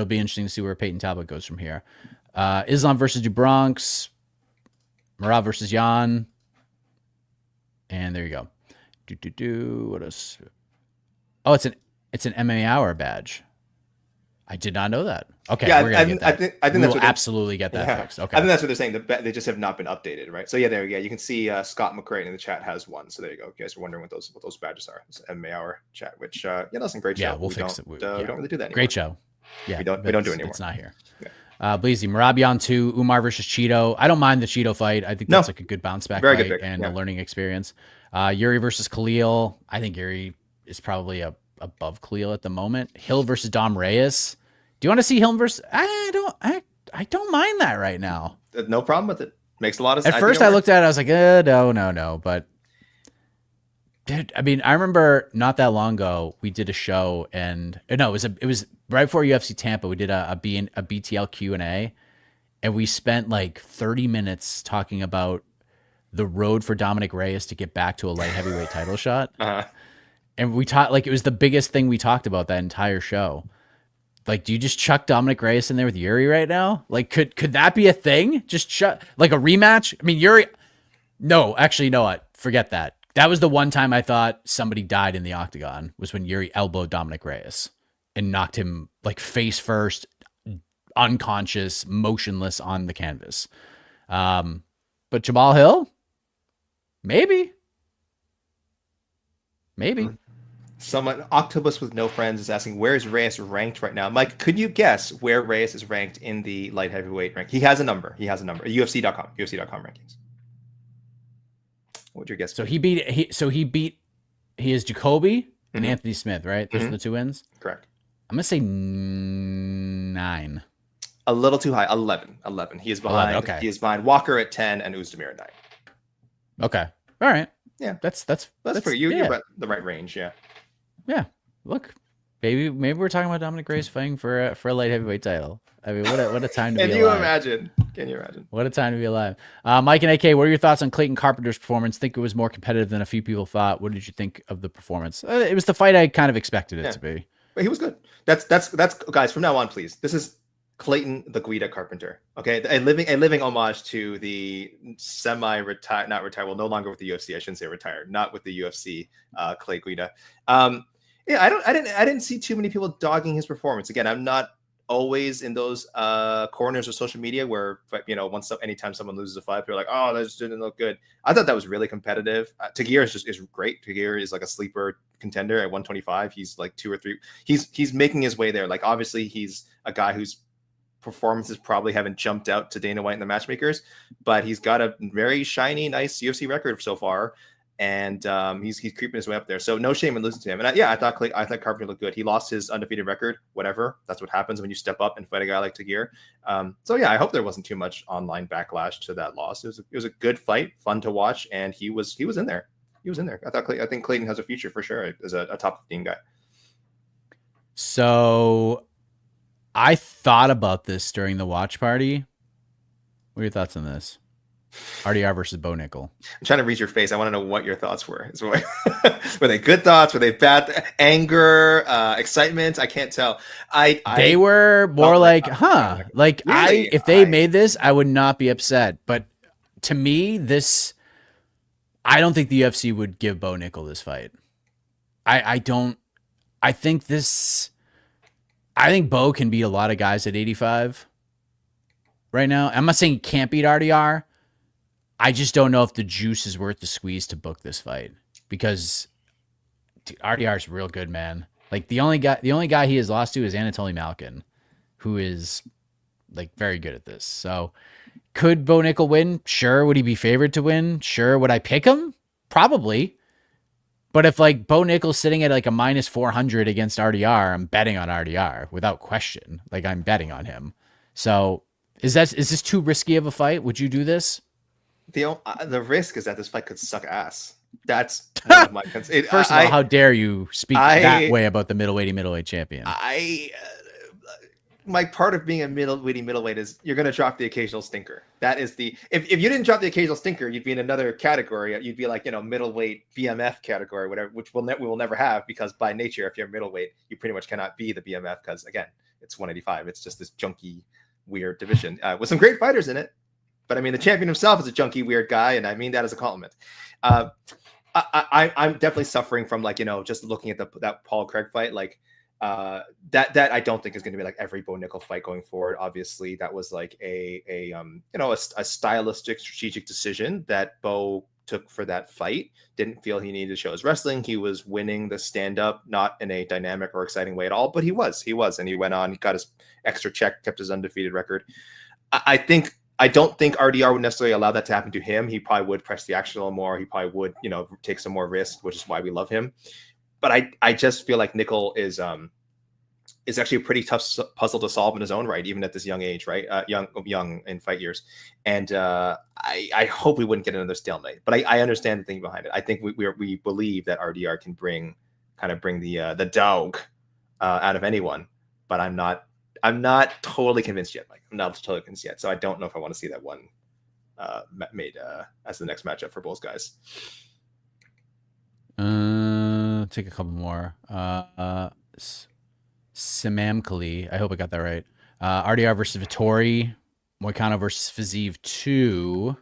be interesting to see where Peyton Talbot goes from here. Islam versus DuBronx, Merab versus Jan, and there you go. What else? Oh, it's an MMA Hour badge. I did not know that. Okay, we're gonna get that. I think we'll absolutely get that fixed. Okay, I think that's what they're saying. They just have not been updated, right? So there we go. You can see Scott McCray in the chat has one. So there you go. You guys are wondering what those badges are. It's MMA Hour chat, which that's a great show. Yeah, we'll fix it. We don't really do that anymore. Great show. Yeah, we don't do it anymore. It's not here. Bleezy, Merab Jan 2, Umar versus Cheeto. I don't mind the Cheeto fight. I think that's a good bounce back fight and a learning experience. Yuri versus Khalil. I think Yuri is probably above Khalil at the moment. Hill versus Dom Reyes. Do you want to see Hill versus? I don't mind that right now. No problem with it. Makes a lot of sense. At first, I looked at it. I was like, no. But dude, I mean, I remember not that long ago we did a show, and it was right before UFC Tampa. We did a BTL Q&A, and we spent 30 minutes talking about the road for Dominic Reyes to get back to a light heavyweight title shot. And we talked it was the biggest thing we talked about that entire show. Do you just chuck Dominic Reyes in there with Yuri right now? Could that be a thing? Just chuck a rematch? I mean, Yuri. No, actually, you know what? Forget that. That was the one time I thought somebody died in the octagon, was when Yuri elbowed Dominic Reyes and knocked him face first, unconscious, motionless on the canvas. But Jamal Hill, maybe. Someone, Octopus with no friends, is asking, where is Reyes ranked right now? Mike, could you guess where Reyes is ranked in the light heavyweight rank? He has a number. UFC.com rankings. What would your guess? So he is Jacoby and Anthony Smith, right? Those are the two wins. Correct. I'm gonna say 9. A little too high. 11. He is behind. 11, okay. He is behind Walker at 10 and Uzdemir at 9. Okay. All right. Yeah. That's for you. You're about the right range. Yeah. Yeah. Look, maybe we're talking about Dominic Reyes fighting for a light heavyweight title. I mean, what a time to be alive. Can you imagine? What a time to be alive. Mike and AK, what are your thoughts on Clayton Carpenter's performance? Think it was more competitive than a few people thought. What did you think of the performance? It was the fight I kind of expected it to be. But he was good. That's guys, from now on, please. This is Clayton the Guida Carpenter. Okay. A living homage to the semi-retired, not retired, well, no longer with the UFC. I shouldn't say retired, not with the UFC, Clay Guida. I didn't see too many people dogging his performance. Again, I'm not always in those corners of social media where, anytime someone loses a fight, they're like, oh, that just didn't look good. I thought that was really competitive. Tagir is great. Tagir is like a sleeper contender at 125. He's 2 or 3. He's making his way there. Obviously he's a guy whose performances probably haven't jumped out to Dana White and the matchmakers, but he's got a very shiny, nice UFC record so far. and he's creeping his way up there. So no shame in losing to him. And I thought Carpenter looked good. He lost his undefeated record. Whatever, that's what happens when you step up and fight a guy like Tagir. So yeah, I hope there wasn't too much online backlash to that loss. It was a good fight, fun to watch, and he was in there. He was in there. I think Clayton has a future for sure as a top 15 guy. So I thought about this during the watch party. What are your thoughts on this? RDR versus Bo Nickel. I'm trying to read your face. I want to know what your thoughts were. Were they good thoughts? Were they bad? Anger, excitement? I can't tell. They were more like, huh? Like really? If they made this, I would not be upset. But to me, I don't think the UFC would give Bo Nickel this fight. I don't. I think Bo can beat a lot of guys at 85 right now. I'm not saying he can't beat RDR. I just don't know if the juice is worth the squeeze to book this fight because RDR is real good, man. Like the only guy he has lost to is Anatoly Malkin, who is like very good at this. So could Bo Nickel win? Sure. Would he be favored to win? Sure. Would I pick him? Probably. But if like Bo Nickel's sitting at like a minus 400 against RDR, I'm betting on RDR without question. Like I'm betting on him. So is this too risky of a fight? Would you do this? The risk is that this fight could suck ass. That's one of my concerns. First of all, how dare you speak that way about the middleweight champion? My part of being a middleweight is you're going to drop the occasional stinker. That is if you didn't drop the occasional stinker, you'd be in another category. You'd be like, middleweight BMF category, whatever, which we will never have because by nature, if you're middleweight, you pretty much cannot be the BMF because again, it's 185. It's just this junky, weird division with some great fighters in it. But I mean, the champion himself is a junky, weird guy, and I mean that as a compliment. I'm definitely suffering from just looking at that Paul Craig fight, that I don't think is going to be like every Bo Nickel fight going forward. Obviously, that was like a stylistic, strategic decision that Bo took for that fight. Didn't feel he needed to show his wrestling. He was winning the stand up, not in a dynamic or exciting way at all, but he was, and he went on, he got his extra check, kept his undefeated record. I don't think RDR would necessarily allow that to happen to him. He probably would press the action a little more. He probably would, take some more risk, which is why we love him. But I just feel like Nickel is actually a pretty tough puzzle to solve in his own right, even at this young age, right? Young in fight years. And I hope we wouldn't get another stalemate. But I understand the thing behind it. I think we believe that RDR can bring the dog out of anyone. But I'm not totally convinced yet. I'm not totally convinced yet. So I don't know if I want to see that one made as the next matchup for both guys. Take a couple more. Samamkali. I hope I got that right. RDR versus Vittori. Moicano versus Fiziev 2.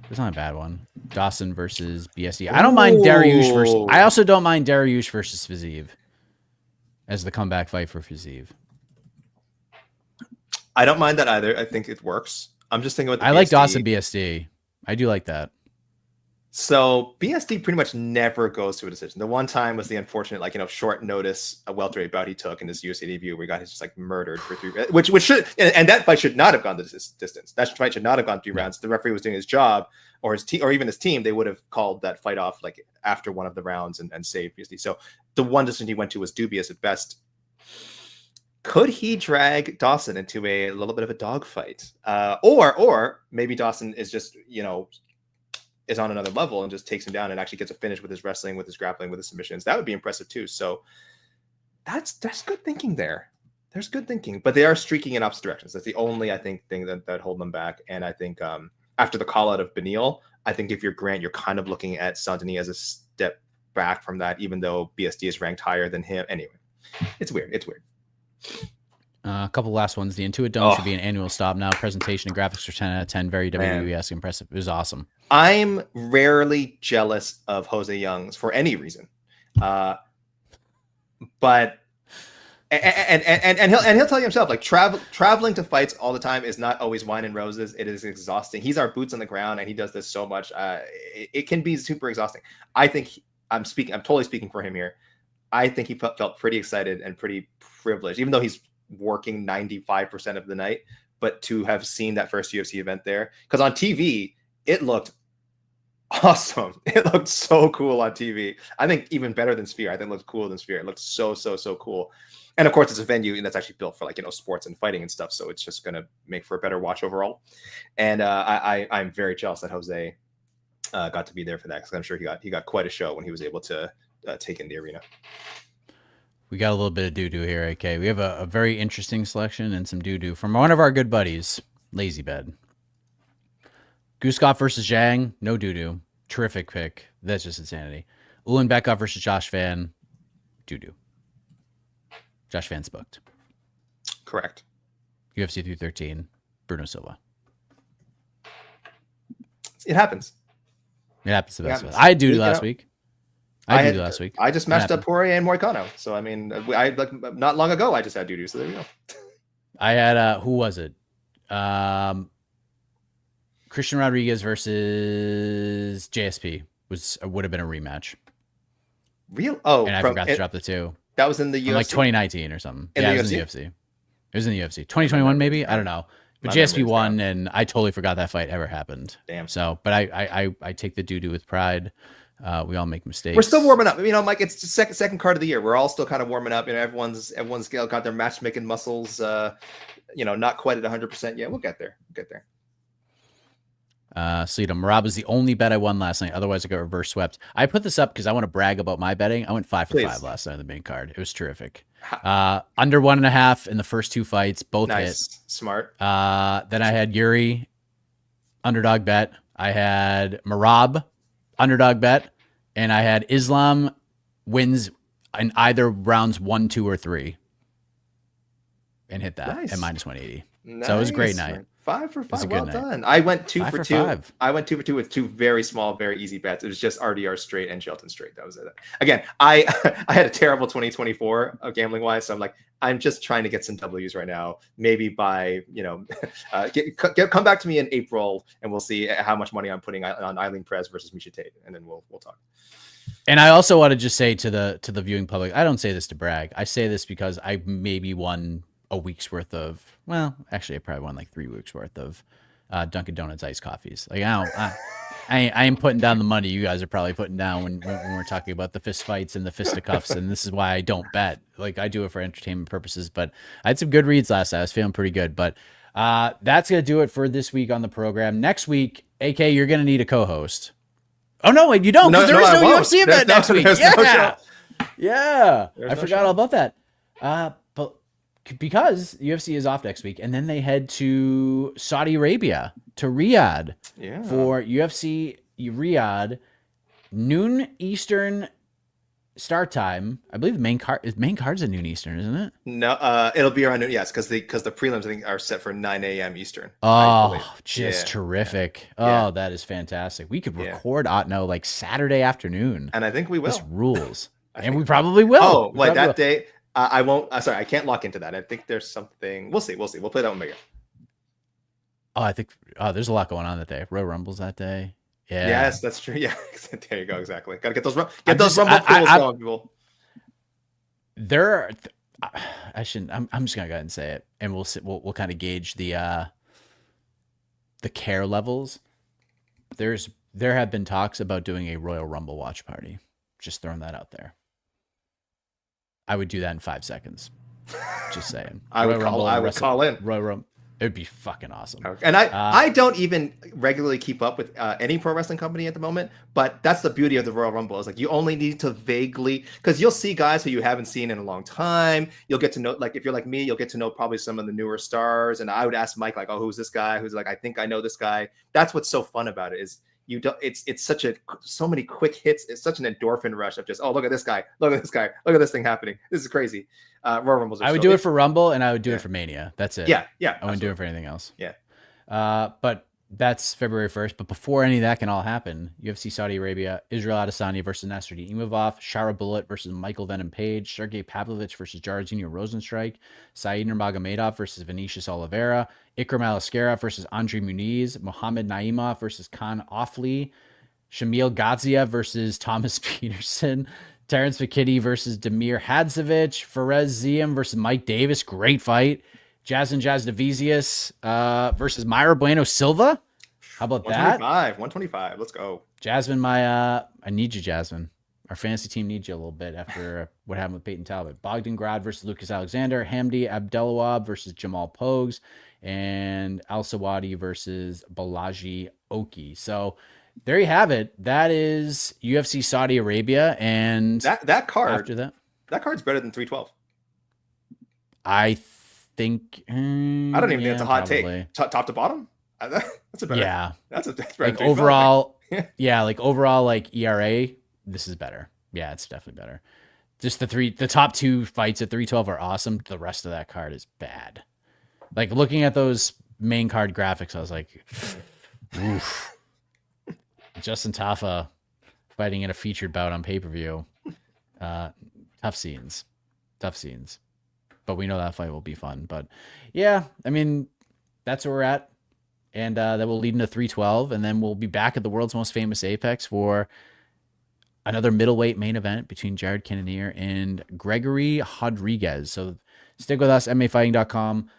That's not a bad one. Dawson versus BSD. I don't mind Dariush versus. I also don't mind Dariush versus Fiziev as the comeback fight for Fiziev. I don't mind that either. I think it works. I'm just thinking about I like Dawson BSD. I do like that. So BSD pretty much never goes to a decision. The one time was the unfortunate, short notice a welterweight bout he took in his UFC debut where he got just murdered for 3 rounds, which should, and that fight should not have gone the distance. That fight should not have gone 3 rounds. The referee was doing his job, or his team, or even his team, they would have called that fight off after one of the rounds and saved BSD. So the one decision he went to was dubious at best. Could he drag Dawson into a little bit of a dogfight? Or maybe Dawson is just, is on another level and just takes him down and actually gets a finish with his wrestling, with his grappling, with his submissions. That would be impressive too. So that's good thinking there. There's good thinking, but they are streaking in opposite directions. That's the only, I think, thing that hold them back. And I think after the call out of Beneil, I think if you're Grant, you're kind of looking at Saint-Denis as a step back from that, even though BSD is ranked higher than him. Anyway, it's weird. A couple last ones. The Intuit Dome should be an annual stop now. Presentation and graphics are 10 out of 10. Very WWE-esque, impressive. It was awesome. I'm rarely jealous of Jose Young's for any reason, but he'll tell you himself traveling to fights all the time is not always wine and roses. It is exhausting. He's our boots on the ground, and he does this so much. It can be super exhausting. I think I'm totally speaking for him here. I think he felt pretty excited and pretty privileged, even though he's working 95% of the night, but to have seen that first UFC event there, because on TV it looked awesome. It looked so cool on TV. I think even better than Sphere. I think it looked cooler than Sphere. It looked so cool. And of course, it's a venue that's actually built for like, sports and fighting and stuff. So it's just going to make for a better watch overall. And I'm very jealous that Jose got to be there for that, because I'm sure he got quite a show when he was able to take in the arena. We got a little bit of doo-doo here, AK. We have a very interesting selection and some doo-doo from one of our good buddies, Lazy Bed. Guskov versus Zhang, no doo-doo. Terrific pick. That's just insanity. Ulanbekov versus Josh Van, doo-doo. Josh Van's booked. Correct. UFC 313, Bruno Silva. It happens. It happens to the best of us. I had doo-doo last week. I just matched up Poirier and Moicano. So, I mean, not long ago, I just had doo-doo. So there you go. I had, who was it? Christian Rodriguez versus JSP would have been a rematch. Real? Oh, and I forgot to drop the two. That was in the UFC? Like 2019 or something. It was in the UFC. It was in the UFC. 2021 maybe? I don't know. But JSP won, and I totally forgot that fight ever happened. Damn. So, but I take the doo-doo with pride. We all make mistakes. We're still warming up. Mike, it's the second card of the year. We're all still kind of warming up. Everyone's got their matchmaking muscles, not quite at 100% yet. We'll get there. So, Merab was the only bet I won last night. Otherwise, I got reverse swept. I put this up because I want to brag about my betting. I went 5 for 5 last night on the main card. It was terrific. Under 1.5 in the first two fights, both hit. Smart. Then I had Yuri, underdog bet. I had Merab, underdog bet. And I had Islam wins in either rounds 1, 2, or 3. And hit that at minus 180. Nice. So it was a great night. 5 for 5. Well done. I went 2 for 2. 5. I went 2 for 2 with 2 very small, very easy bets. It was just RDR straight and Shelton straight. That was it. Again, I had a terrible 2024 gambling wise. So I'm just trying to get some W's right now. Maybe by, come back to me in April and we'll see how much money I'm putting on Eileen Perez versus Misha Tate. And then we'll talk. And I also want to just say to the viewing public, I don't say this to brag. I say this because I maybe won a week's worth of, actually I probably won like 3 weeks worth of Dunkin' Donuts iced coffees. Like I ain't putting down the money you guys are probably putting down when we're talking about the fist fights and the fisticuffs. And this is why I don't bet. Like I do it for entertainment purposes, but I had some good reads last night. I was feeling pretty good, but that's going to do it for this week on the program. Next week, AK, you're going to need a co-host. Oh no, wait, you don't. There is no UFC event next week. Yeah. I forgot all about that. But because UFC is off next week, and then they head to Saudi Arabia, to Riyadh, for UFC Riyadh, noon Eastern start time. I believe the main card's at noon Eastern, isn't it? No, it'll be around noon. Yes, because the prelims I think are set for 9 a.m. Eastern. Oh, just terrific! Yeah. Oh, that is fantastic. We could record like Saturday afternoon, and I think we will. This rules, and we probably will. Oh, wait, that day. I won't. Sorry, I can't lock into that. I think there's something. We'll see. We'll play that one bigger. Oh, I think. Oh, there's a lot going on that day. Royal Rumbles that day. Yeah. Yes, that's true. Yeah, there you go. Exactly. Got to get those Rumble pools going, people. I shouldn't. I'm just gonna go ahead and say it, and we'll kind of gauge the care levels. There have been talks about doing a Royal Rumble watch party. Just throwing that out there. I would do that in 5 seconds. Just saying. I would call in. Royal Rumble. It would be fucking awesome. And I don't even regularly keep up with any pro wrestling company at the moment, but that's the beauty of the Royal Rumble. Is like you only need to vaguely, because you'll see guys who you haven't seen in a long time. You'll get to know, like if you're like me, you'll get to know probably some of the newer stars. And I would ask Mike like, oh, who's this guy? Who's like, I think I know this guy. That's what's so fun about it is you don't. It's so many quick hits. It's such an endorphin rush of just, oh, look at this guy, look at this guy, look at this thing happening. This is crazy. Royal Rumbles. I would do it for Rumble, and I would do it for Mania. That's it. Yeah. I wouldn't do it for anything else. Yeah. But that's February 1st. But before any of that can all happen, UFC Saudi Arabia, Israel Adesanya versus Nasruddin Imavov, Shara Bullet versus Michael Venom Page, Sergey Pavlovich versus Jairzinho Rozenstruik, Said Nurmagomedov versus Vinicius Oliveira, Ikram Aliskerov versus Andre Muniz, Mohamed Naimov versus Khan Offley, Shamil Gaziev versus Thomas Peterson, Terrence McKinney versus Demir Hadzovic, Fares Ziam versus Mike Davis, great fight. Jazz Davisius versus Myra Bueno Silva. How about that? 125. Let's go. Jasmine, I need you, Jasmine. Our fantasy team needs you a little bit after what happened with Peyton Talbot. Bogdan Grad versus Lucas Alexander. Hamdi Abdelawab versus Jamal Pogues. And Al Sawadi versus Balaji Oki. So there you have it. That is UFC Saudi Arabia. And that card, after that card's better than 312. I think. I don't even think it's a hot take. Top to bottom? That's a better. Yeah. That's better like overall. Yeah. Like overall, like ERA, this is better. Yeah, it's definitely better. Just the top two fights at 312 are awesome. The rest of that card is bad. Like looking at those main card graphics, I was like, oof. Justin Tafa fighting in a featured bout on pay-per-view. Tough scenes. But we know that fight will be fun. But yeah, I mean, that's where we're at. And that will lead into 312. And then we'll be back at the world's most famous Apex for another middleweight main event between Jared Cannonier and Gregory Rodriguez. So stick with us, MMAfighting.com.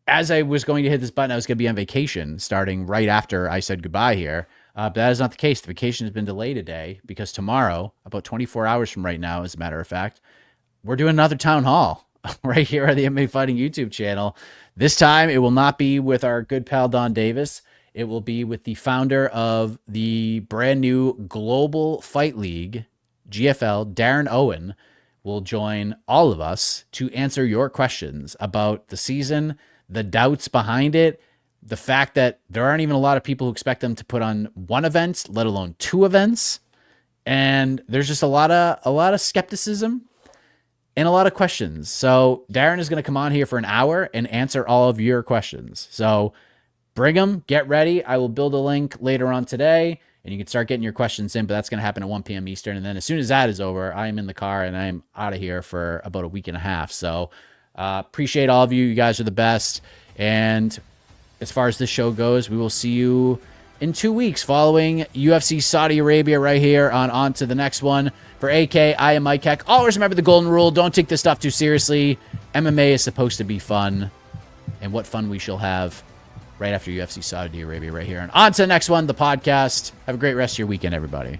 As I was going to hit this button, I was going to be on vacation starting right after I said goodbye here. But that is not the case. The vacation has been delayed a day because tomorrow, about 24 hours from right now, as a matter of fact, we're doing another town hall right here on the MMA Fighting YouTube channel. This time, it will not be with our good pal Don Davis. It will be with the founder of the brand new Global Fight League, GFL, Darren Owen, will join all of us to answer your questions about the season, the doubts behind it, the fact that there aren't even a lot of people who expect them to put on one event, let alone two events. And there's just a lot of skepticism and a lot of questions. So Darren is going to come on here for an hour and answer all of your questions. So bring them, get ready. I will build a link later on today and you can start getting your questions in, but that's going to happen at 1 p.m. Eastern. And then as soon as that is over, I am in the car and I am out of here for about a week and a half. So appreciate all of you. You guys are the best. And as far as this show goes, we will see you in 2 weeks following UFC Saudi Arabia right here on to the next one. For AK, I am Mike Heck. Always remember the golden rule. Don't take this stuff too seriously. MMA is supposed to be fun. And what fun we shall have right after UFC Saudi Arabia right here. And on to the next one, the podcast. Have a great rest of your weekend, everybody.